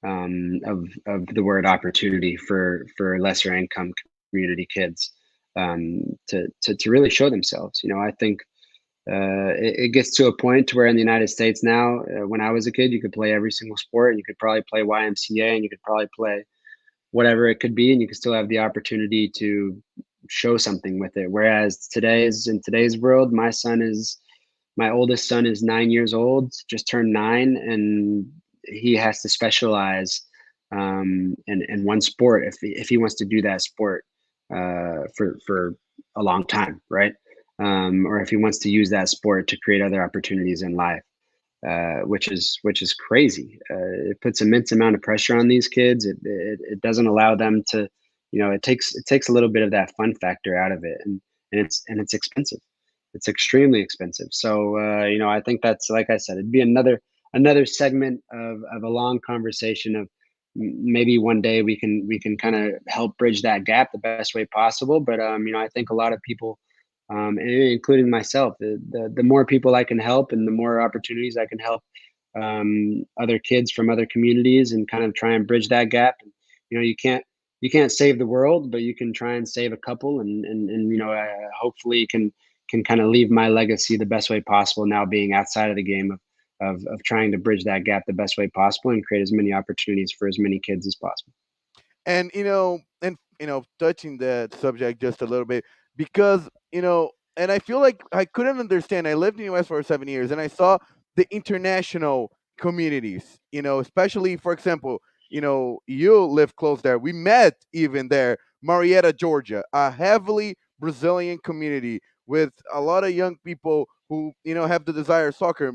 of the word opportunity for lesser income community kids, to really show themselves. I think it gets to a point to where in the United States now, when I was a kid, you could play every single sport, and you could probably play YMCA, and you could probably play whatever it could be, and you can still have the opportunity to show something with it. Whereas in today's world, my oldest son is 9 years old, just turned 9, and he has to specialize in one sport if he wants to do that sport for a long time, right? Or if he wants to use that sport to create other opportunities in life, which is crazy. It puts immense amount of pressure on these kids. It doesn't allow them to, it takes a little bit of that fun factor out of it, and it's expensive. It's extremely expensive. So I think that's, like I said, it'd be another segment of a long conversation of maybe one day we can kind of help bridge that gap the best way possible. But I think a lot of people, including myself, the more people I can help and the more opportunities I can help other kids from other communities and kind of try and bridge that gap. You can't save the world, but you can try and save a couple, and hopefully can kind of leave my legacy the best way possible, now being outside of the game of trying to bridge that gap the best way possible and create as many opportunities for as many kids as possible. And touching that subject just a little bit, because and I feel like I couldn't understand. I lived in the US for 7 years, and I saw the international communities, especially, for example, you live close there. We met even there, Marietta, Georgia, a heavily Brazilian community with a lot of young people who have the desire of soccer.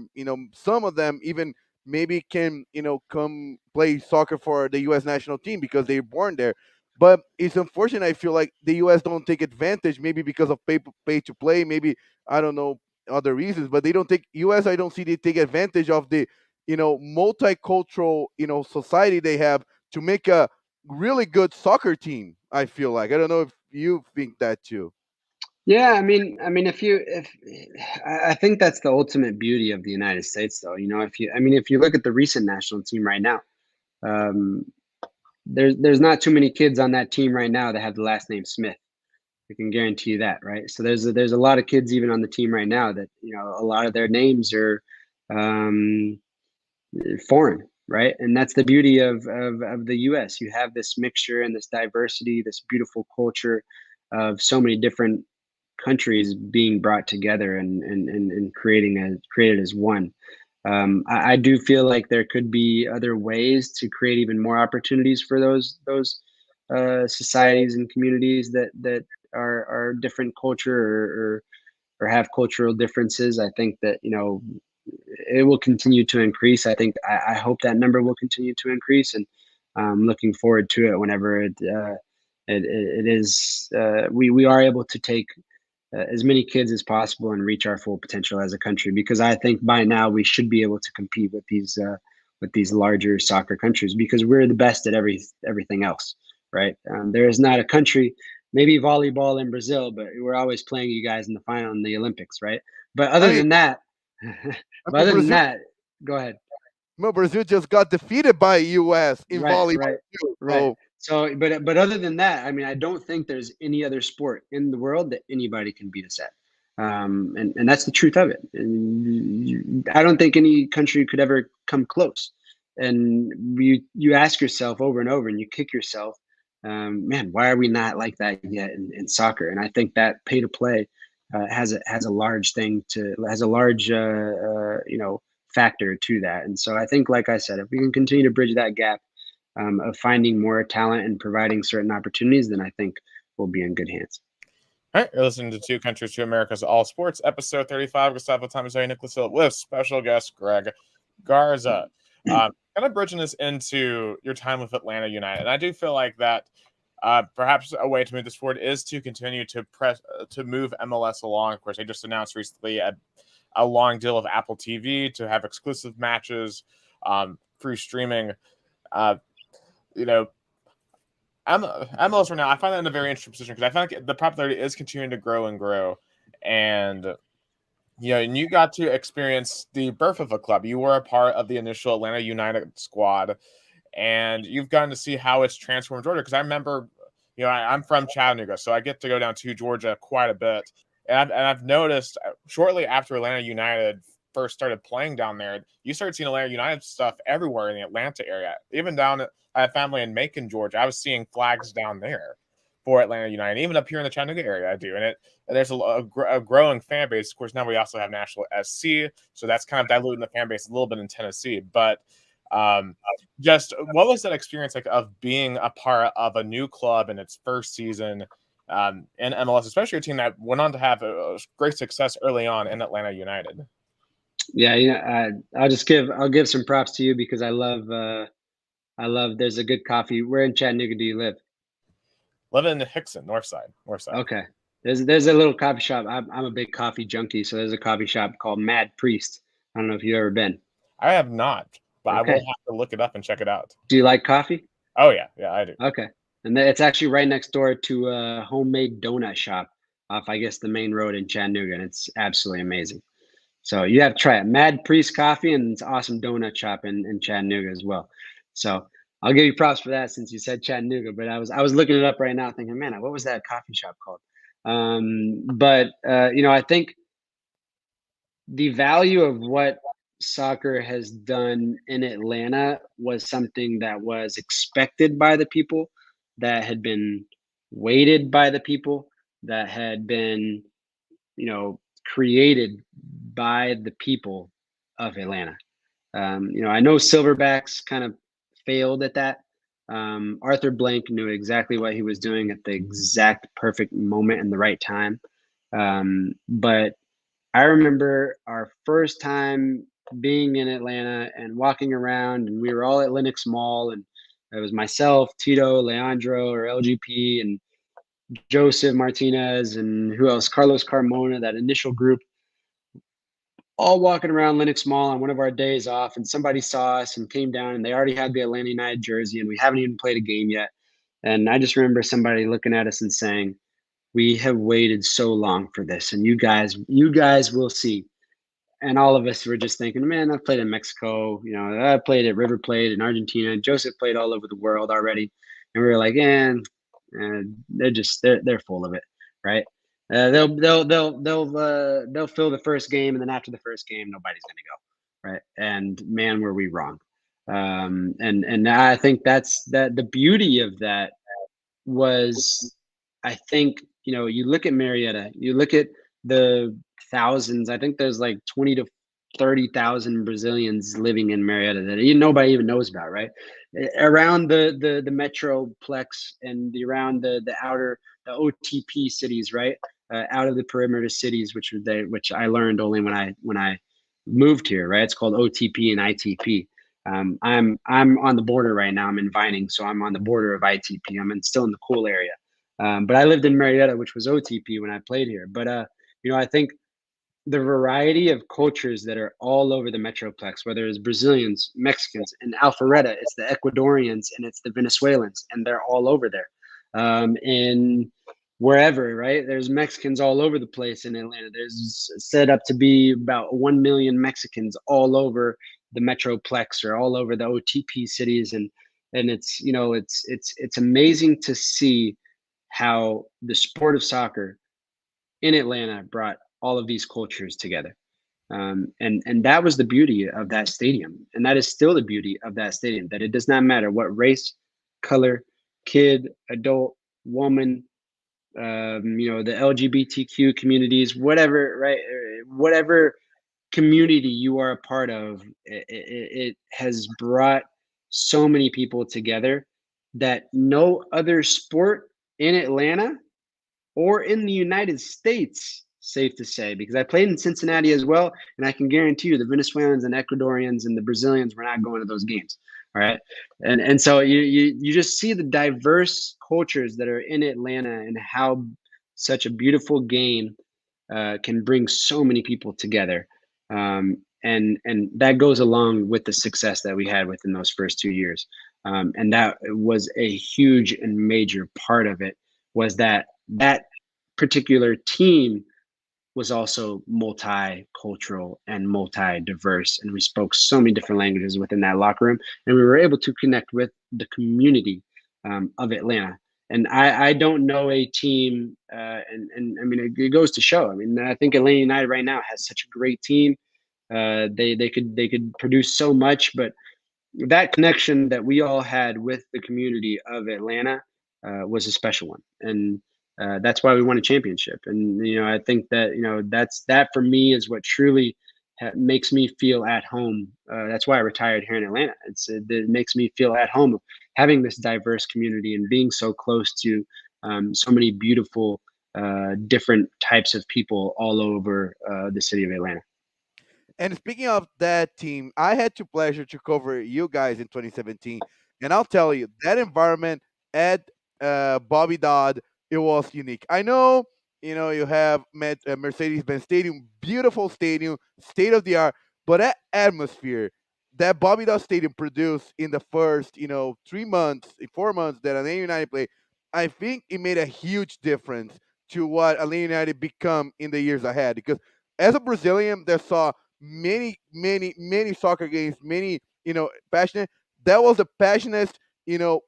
Some of them even maybe can come play soccer for the U.S. national team because they're born there. But it's unfortunate. I feel like the U.S. don't take advantage, maybe because of pay to play, maybe I don't know other reasons, but they don't take U.S. I don't see they take advantage of the multicultural society they have to make a really good soccer team. I feel like, I don't know if you think that too. Yeah, if I think that's the ultimate beauty of the United States, though. If you look at the recent national team right now, um, there's not too many kids on that team right now that have the last name Smith. I can guarantee you that, right? So there's a lot of kids even on the team right now that a lot of their names are um, foreign, right? And that's the beauty of the U.S. You have this mixture and this diversity, this beautiful culture of so many different countries being brought together and created as one. I do feel like there could be other ways to create even more opportunities for those societies and communities that are different culture or have cultural differences. I think that it will continue to increase. I hope that number will continue to increase, and I'm looking forward to it whenever it is we are able to take as many kids as possible and reach our full potential as a country, because I think by now we should be able to compete with these larger soccer countries, because we're the best at everything else, right? There is not a country, maybe volleyball in Brazil, but we're always playing you guys in the final in the Olympics, right? But I other mean, than that, I but mean other than Brazil. that, go ahead. No, Brazil just got defeated by U.S. in Right, volleyball right, too. right. So So, but other than that, I don't think there's any other sport in the world that anybody can beat us at. And that's the truth of it. And I don't think any country could ever come close. And you ask yourself over and over, and you kick yourself, man, why are we not like that yet in soccer? And I think that pay to play has a large factor to that. And so I think, like I said, if we can continue to bridge that gap of finding more talent and providing certain opportunities, then I think we'll be in good hands. All right, you're listening to Two Countries, Two Americas, All Sports, episode 35. Gustavo Tomazeli Nicholas Hill with special guest Greg Garza. Kind of bridging this into your time with Atlanta United, and I do feel like that perhaps a way to move this forward is to continue to move MLS along. Of course, they just announced recently a long deal of Apple TV to have exclusive matches through streaming. You know, MLS right now, I find that in a very interesting position because I find like the popularity is continuing to grow and grow, and and you got to experience the birth of a club. You were a part of the initial Atlanta United squad, and you've gotten to see how it's transformed Georgia. Because I remember, I'm from Chattanooga, so I get to go down to Georgia quite a bit, and I've noticed shortly after Atlanta United first started playing down there, you started seeing Atlanta United stuff everywhere in the Atlanta area, even down I have family in Macon, Georgia. I was seeing flags down there for Atlanta United, even up here in the Chattanooga area. I do, and there's a growing fan base. Of course, now we also have Nashville SC, so that's kind of diluting the fan base a little bit in Tennessee. But just what was that experience like of being a part of a new club in its first season in MLS, especially a team that went on to have a great success early on in Atlanta United? Yeah, I'll give some props to you because I love there's a good coffee. Where in Chattanooga do you live? Live in Hickson, North Side. Okay. There's a little coffee shop. I'm a big coffee junkie, so there's a coffee shop called Mad Priest. I don't know if you've ever been. I have not, but I will Okay. have to look it up and check it out. Do you like coffee? Oh yeah, I do. Okay. And it's actually right next door to a homemade donut shop off, I guess, the main road in Chattanooga, and it's absolutely amazing. So you have to try it. Mad Priest Coffee, and it's an awesome donut shop in Chattanooga as well. So I'll give you props for that since you said Chattanooga. But I was looking it up right now, thinking, man, what was that coffee shop called? I think the value of what soccer has done in Atlanta was something that was expected by the people, that had been weighted by the people, that had been, created by the people of Atlanta. I know Silverbacks kind of failed at that. Arthur Blank knew exactly what he was doing at the exact perfect moment and the right time. But I remember our first time being in Atlanta and walking around, and we were all at Lenox Mall, and it was myself, Tito, Leandro, or LGP, and Joseph Martinez, and who else? Carlos Carmona, that initial group, all walking around Lenox Mall on one of our days off, and somebody saw us and came down, and they already had the Atlanta United jersey, and we haven't even played a game yet. And I just remember somebody looking at us and saying, "We have waited so long for this, and you guys will see." And all of us were just thinking, man, I've played in Mexico, I played at River Plate in Argentina. Joseph played all over the world already. And we were like, they're full of it, right? They'll fill the first game, and then after the first game, nobody's gonna go, right? And man, were we wrong. And I think that's the beauty of that was, I think, you look at Marietta, you look at the thousands. I think there's like 20 to 30,000 Brazilians living in Marietta that nobody even knows about, right? Around the metroplex and around the outer, the OTP cities, right? Out of the perimeter cities, which I learned only when I moved here, right? It's called OTP and ITP. I'm on the border right now. I'm in Vining, so I'm on the border of ITP. Still in the cool area. But I lived in Marietta, which was OTP when I played here. But I think the variety of cultures that are all over the metroplex, whether it's Brazilians, Mexicans, and Alpharetta, it's the Ecuadorians and it's the Venezuelans, and they're all over there. And wherever, right? There's Mexicans all over the place in Atlanta. There's set up to be about 1 million Mexicans all over the metroplex or all over the OTP cities, and it's amazing to see how the sport of soccer in Atlanta brought all of these cultures together. And that was the beauty of that stadium. And that is still the beauty of that stadium, that it does not matter what race, color, kid, adult, woman, the LGBTQ communities, whatever, right? Whatever community you are a part of, it has brought so many people together that no other sport in Atlanta or in the United States, safe to say, because I played in Cincinnati as well, and I can guarantee you the Venezuelans and Ecuadorians and the Brazilians were not going to those games. All right. And so you just see the diverse cultures that are in Atlanta and how such a beautiful game can bring so many people together. And that goes along with the success that we had within those first 2 years. And that was a huge and major part of it, was that particular team was also multicultural and multi-diverse, and we spoke so many different languages within that locker room, and we were able to connect with the community of Atlanta. And I don't know a team, and I mean it goes to show. I mean, I think Atlanta United right now has such a great team. They could produce so much, but that connection that we all had with the community of Atlanta was a special one, and that's why we won a championship. And I think that that for me is what truly makes me feel at home. That's why I retired here in Atlanta. It makes me feel at home of having this diverse community and being so close to so many beautiful different types of people all over the city of Atlanta. And speaking of that team, I had the pleasure to cover you guys in 2017, and I'll tell you that environment at Bobby Dodd, it was unique. I know, you have met Mercedes-Benz Stadium, beautiful stadium, state of the art, but that atmosphere that Bobby Dodd Stadium produced in the first, 3 months, 4 months that Atlanta United played, I think it made a huge difference to what Atlanta United become in the years ahead. Because as a Brazilian that saw many, many, many soccer games, many, passionate. That was the passionate, you know,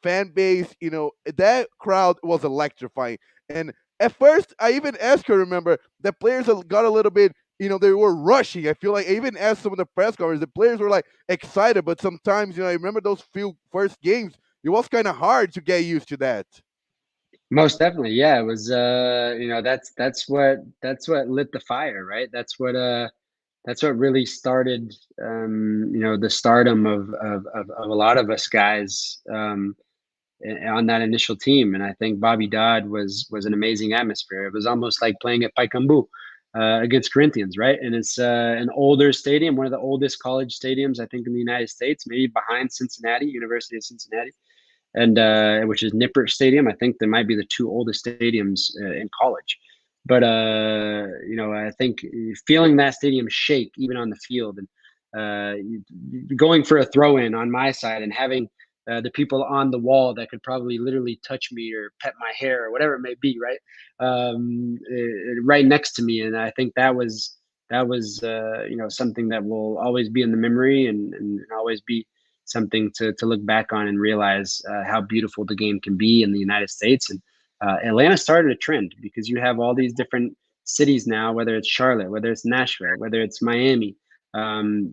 fan base. That crowd was electrifying. And at first, I even asked her, remember, the players got a little bit, they were rushing. I feel like I even asked some of the press conferences, the players were like excited, but sometimes, I remember those few first games, it was kind of hard to get used to that. Most definitely, yeah. It was, that's what lit the fire, right? That's what really started, the stardom of a lot of us guys on that initial team. And I think Bobby Dodd was an amazing atmosphere. It was almost like playing at Pacaembu against Corinthians, right? And it's an older stadium, one of the oldest college stadiums I think in the United States, maybe behind Cincinnati, University of Cincinnati, and which is Nippert Stadium. I think they might be the two oldest stadiums in college. But I think feeling that stadium shake even on the field, and going for a throw in on my side, and having the people on the wall that could probably literally touch me or pet my hair or whatever it may be, right, right next to me, and I think that was something that will always be in the memory, and always be something to look back on and realize how beautiful the game can be in the United States. And Atlanta started a trend because you have all these different cities now, whether it's Charlotte, whether it's Nashville, whether it's Miami, um,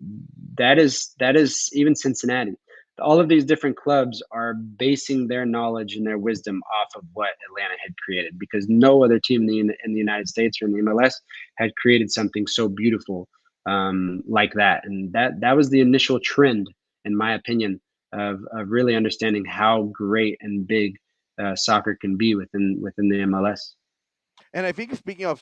that is even Cincinnati. All of these different clubs are basing their knowledge and their wisdom off of what Atlanta had created, because no other team in the United States or in the MLS had created something so beautiful like that. And that was the initial trend, in my opinion, of really understanding how great and big soccer can be within the MLS. And I think speaking of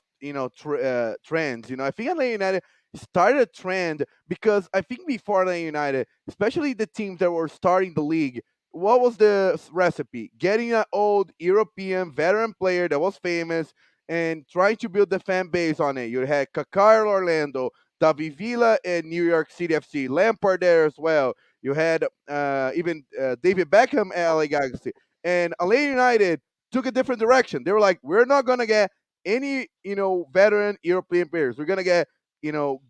trends, I think Atlanta United started a trend because I think before Atlanta United, especially the teams that were starting the league, what was the recipe? Getting an old European veteran player that was famous and trying to build the fan base on it. You had Kaká in Orlando, David Villa in New York City FC, Lampard there as well. You had even David Beckham at LA Galaxy, and Atlanta United took a different direction. They were like, we're not gonna get any, veteran European players. We're gonna get,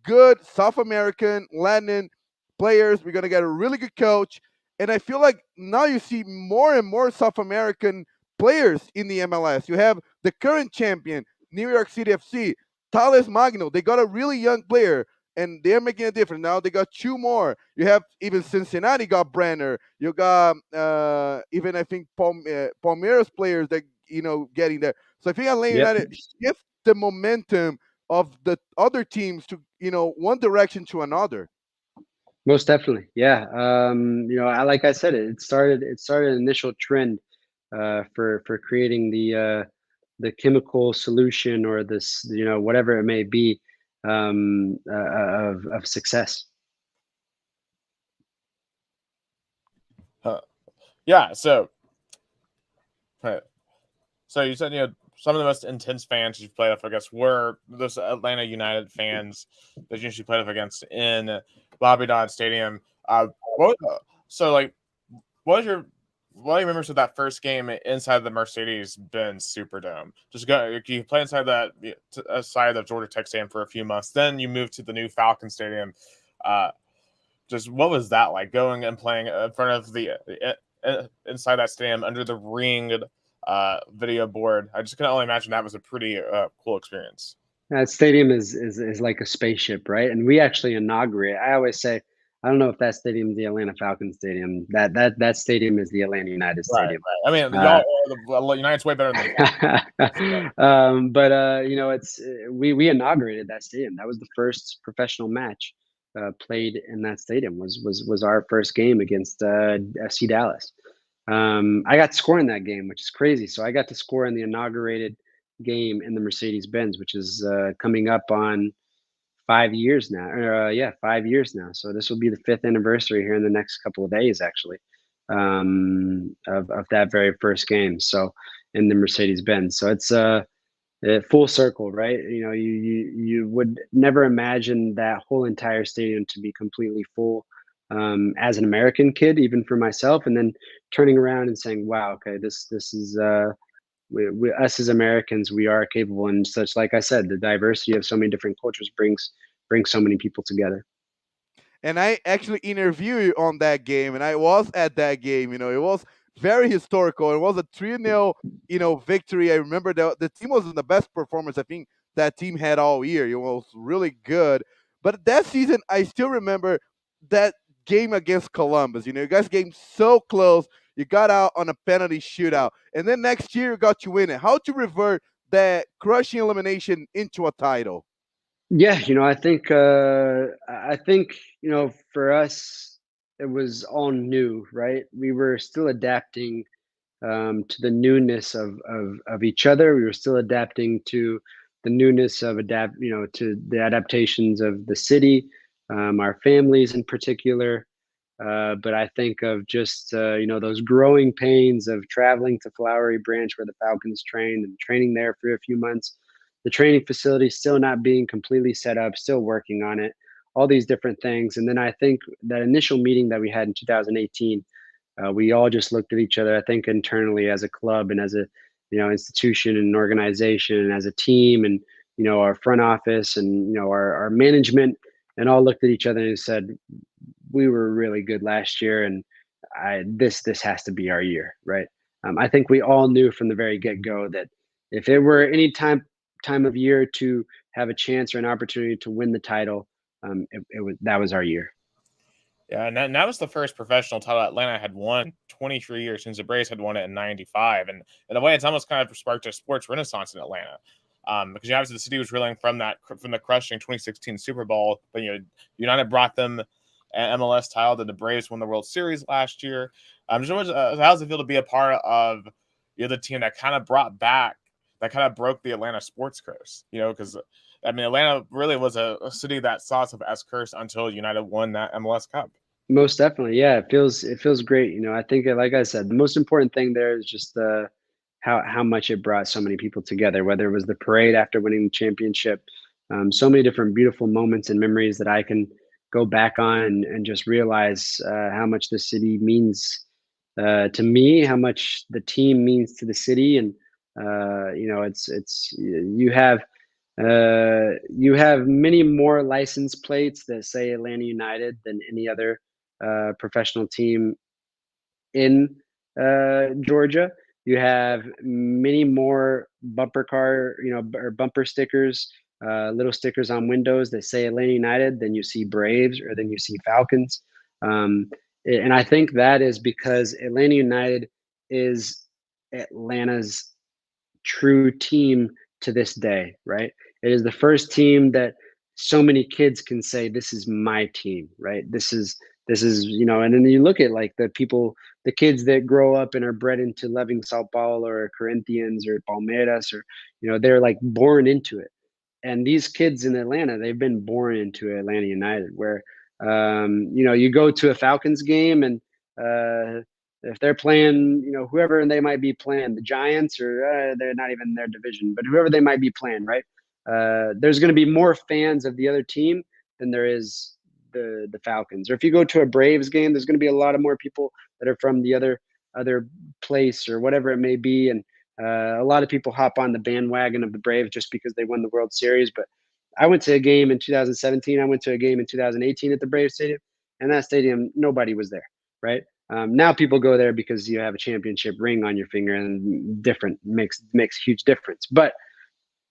good South American, Latin players. We're gonna get a really good coach. And I feel like now you see more and more South American players in the MLS. You have the current champion, New York City FC, Thales Magno. They got a really young player and they're making a difference. Now they got two more. You have even Cincinnati got Brenner. You got even I think Palmeiras players that getting there. So I think Atlanta Yep. United shift the momentum of the other teams to one direction to another. Most definitely, yeah. Like I said, it started an initial trend for creating the chemical solution, or this, whatever it may be, of success. Yeah. Right. So you said some of the most intense fans you've played up against were those Atlanta United fans that you usually played up against in Bobby Dodd Stadium. What so like what was your what do you remember of that first game inside the Mercedes-Benz Superdome? Just go, you play inside aside the Georgia Tech Stadium for a few months, then you moved to the new Falcon Stadium. Uh, just what was that like, going and playing in front of the inside that stadium under the ringed video board? I just can only imagine that was a pretty cool experience. That stadium is like a spaceship, right? And we actually inaugurate. I always say I don't know if that stadium is the Atlanta Falcons stadium. That stadium is the Atlanta United Right, Stadium. right. I mean, y'all, United's way better than the But you know, it's we inaugurated that stadium. That was the first professional match played in that stadium. Was our first game against FC Dallas. I got to score in that game, which is crazy. So I got to score in the inaugurated game in the Mercedes Benz, which is coming up on 5 years now. Yeah, 5 years now. So this will be the 5th anniversary here in the next couple of days, actually, of that very first game. So in the Mercedes Benz. So it's full circle, right? You know, you would never imagine that whole entire stadium to be completely full as an American kid, even for myself, and then turning around and saying, "Wow, okay, this is." We us as Americans, we are capable and such. Like I said, the diversity of so many different cultures brings so many people together. And I actually interviewed you on that game, and I was at that game. You know, it was very historical. It was a 3-0, victory. I remember the team was in the best performance I think that team had all year. It was really good. But that season, I still remember that game against Columbus. You know, you guys came so close. You got out on a penalty shootout, and then next year you got to win it. How to revert that crushing elimination into a title? Yeah, you know, I think, you know, for us, it was all new, right? We were still adapting to the newness of each other. We were still adapting to the newness of to the adaptations of the city, our families in particular. But I think of just those growing pains of traveling to Flowery Branch where the Falcons trained and training there for a few months. The training facility still not being completely set up, still working on it, all these different things. And then I think that initial meeting that we had in 2018, we all just looked at each other, I think internally as a club and as a institution and organization and as a team and our front office and our management, and all looked at each other and said, we were really good last year, and this has to be our year, right? I think we all knew from the very get go that if it were any time of year to have a chance or an opportunity to win the title, that was our year. Yeah, and that was the first professional title Atlanta had won 23 years since the Braves had won it in '95, and in a way, it's almost kind of sparked a sports renaissance in Atlanta. Because obviously the city was reeling from the crushing 2016 Super Bowl, but United brought them an MLS title. Then the Braves won the World Series last year. How does it feel to be a part of the team that kind of broke the Atlanta sports curse? Because I mean, Atlanta really was a city that saw some S curse until United won that MLS Cup. Most definitely, yeah. It feels great. You know, I think, like I said, the most important thing there is just how much it brought so many people together. Whether it was the parade after winning the championship, so many different beautiful moments and memories that I can go back on and just realize how much the city means to me, how much the team means to the city, and it's you have many more license plates that say Atlanta United than any other professional team in Georgia. You have many more bumper car, or bumper stickers, little stickers on windows that say Atlanta United than you see Braves or than you see Falcons. And I think that is because Atlanta United is Atlanta's true team to this day, right? It is the first team that so many kids can say, this is my team, right? This is, and then you look at like the kids that grow up and are bred into loving Sao Paulo or Corinthians or Palmeiras, or, they're like born into it. And these kids in Atlanta, they've been born into Atlanta United, where, you go to a Falcons game and, if they're playing, whoever they might be playing, the Giants, or they're not even in their division, but whoever they might be playing, right? There's going to be more fans of the other team than there is the Falcons. Or if you go to a Braves game, there's going to be a lot of more people that are from the other place or whatever it may be, and a lot of people hop on the bandwagon of the Braves just because they won the World Series. But I went to a game in 2017. I went to a game in 2018 at the Braves Stadium, and that stadium, nobody was there, right? Now people go there because you have a championship ring on your finger, and different makes huge difference. But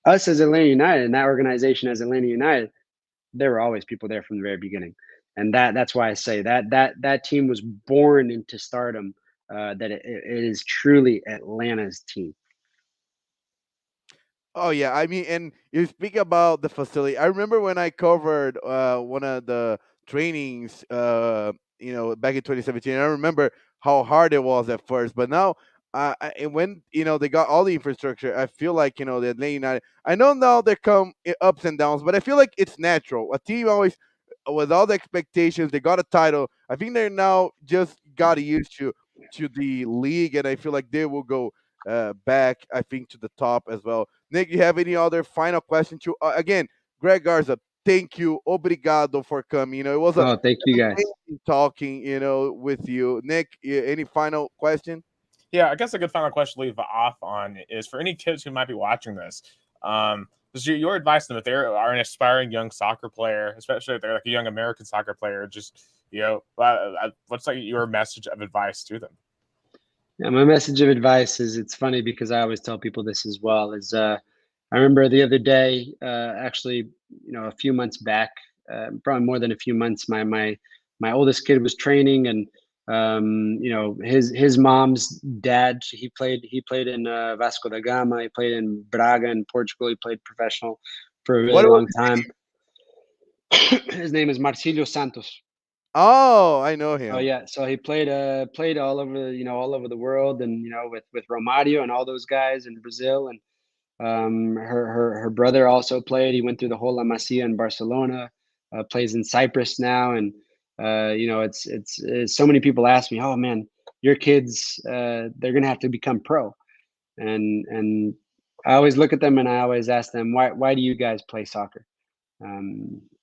us as Atlanta United and that organization as Atlanta United, there were always people there from the very beginning. And that's why I say that team was born into stardom. That it is truly Atlanta's team. Oh yeah, I mean, and you speak about the facility. I remember when I covered one of the trainings, back in 2017. I remember how hard it was at first, but now, and when they got all the infrastructure, I feel like the Atlanta United. I know now there come ups and downs, but I feel like it's natural. A team always, with all the expectations, they got a title. I think they're now just got used to the league, and I feel like they will go back. I think to the top as well. Nick, you have any other final question to again, Greg Garza? Thank you, obrigado for coming. It was a Oh, thank you guys. amazing talking, with you. Nick, any final question? Yeah, I guess a good final question to leave off on is for any kids who might be watching this. Just your advice to them if they are an aspiring young soccer player, especially if they're like a young American soccer player. Just what's like your message of advice to them? Yeah, my message of advice is it's funny because I always tell people this as well. I remember the other day, actually, a few months back, probably more than a few months, my oldest kid was training, and his mom's dad, he played in Vasco da Gama, he played in Braga in Portugal, he played professional for a really What was long time. His name is Marcilio Santos. Oh, I know Oh him. yeah, so he played all over, all over the world, and with Romario and all those guys in Brazil, and her brother also played. He went through the whole La Masia in Barcelona, plays in Cyprus now, and it's so many people ask me, "Oh man, your kids, they're gonna have to become pro," and I always look at them and I always ask them, "Why do you guys play soccer?"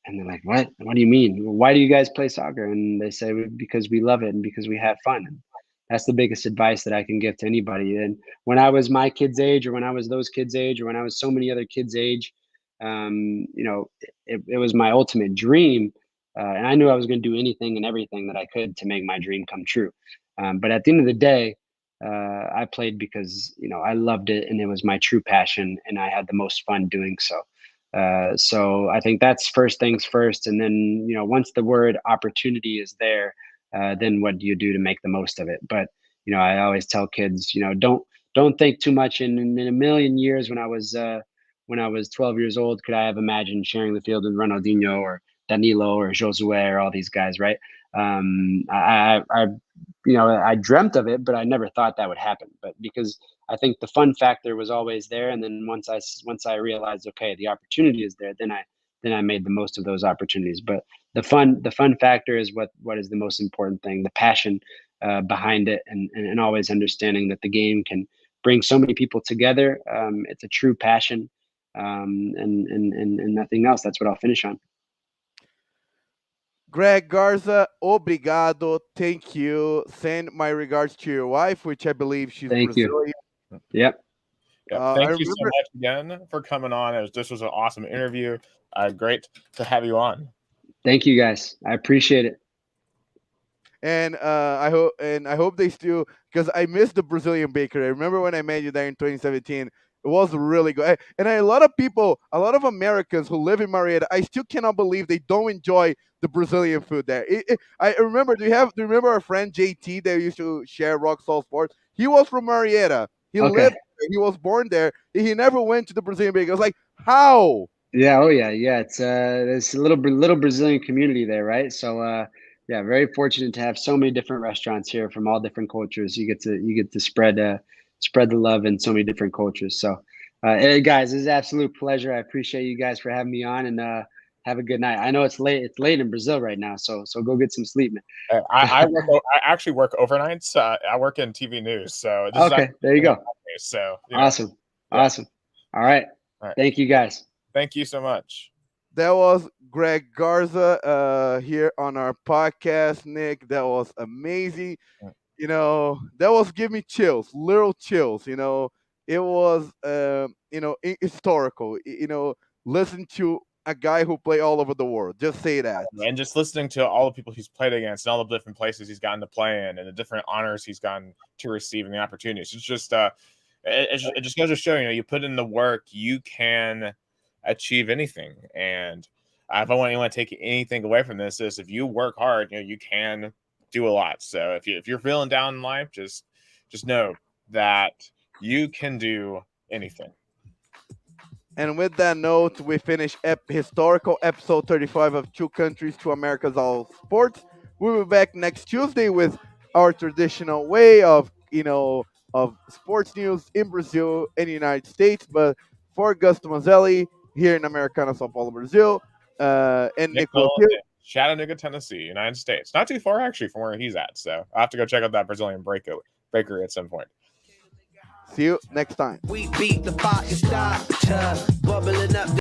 And they're like, "What? What do you mean? Why do you guys play soccer?" And they say, Because we love it and because we have fun." And that's the biggest advice that I can give to anybody. And when I was my kids' age, or when I was those kids' age, or when I was so many other kids' age, it was my ultimate dream. And I knew I was going to do anything and everything that I could to make my dream come true. But at the end of the day, I played because I loved it and it was my true passion, and I had the most fun doing so. So I think that's first things first, and then once the word opportunity is there, then what do you do to make the most of it? But I always tell kids, don't think too much. In a million years, when I was 12 years old, could I have imagined sharing the field with Ronaldinho or Danilo or Josue or all these guys, right? I dreamt of it, but I never thought that would happen. But because I think the fun factor was always there, and then once I realized, okay, the opportunity is there, then I made the most of those opportunities. But the fun factor is what is the most important thing, the passion behind it, and always understanding that the game can bring so many people together. It's a true passion, and nothing else. That's what I'll finish on. Greg Garza, obrigado. Thank you. Send my regards to your wife, which I believe she's Thank you. Brazilian. Yep. Yep. I Thank you so remember, much again for coming on. This was an awesome interview. Great to have you on. Thank you guys. I appreciate it. and I hope they still, because I miss the Brazilian bakery. I remember when I met you there in 2017. It was really good. And a lot of people, a lot of Americans who live in Marietta, I still cannot believe they don't enjoy the Brazilian food there. I remember. Do you remember our friend JT that used to share Rock Salt Sports? He was from Marietta. He lived Okay. there. He was born there. He never went to the Brazilian bakery. I was like, how? Yeah. Oh yeah. Yeah. It's there's a little Brazilian community there, right? So yeah, very fortunate to have so many different restaurants here from all different cultures. You get to spread the love in so many different cultures. So hey, guys, this is an absolute pleasure. I appreciate you guys for having me on, and have a good night. I know it's late. It's late in Brazil right now, so go get some sleep, man. I actually work overnights. I work in TV news, so this is Okay, there you actually go. so Awesome. yeah. Awesome. All right. All right. Thank you guys. Thank you so much. That was Greg Garza here on our podcast, Nick. That was amazing. That was give me chills, little chills. It was historical. Listen to a guy who play all over the world. Just say that. And just listening to all the people he's played against and all the different places he's gotten to play in and the different honors he's gotten to receive and the opportunities. It's just it just goes to show, you put in the work, you can achieve anything. And if I want anyone to take anything away from this, is if you work hard, you can do a lot. So if you're feeling down in life, just know that you can do anything. And with that note, we finish historical episode 35 of Two Countries, Two Americas, All Sports. We'll be back next Tuesday with our traditional way of sports news in Brazil and the United States. But for Gustavo Tomazeli here in Americana, Sao Paulo, Brazil, and Nicholas Hill. Chattanooga, Tennessee, United States. Not too far, actually, from where he's at. So I'll have to go check out that Brazilian breaker at some point. See you next time. We beat the fire starter, bubbling up.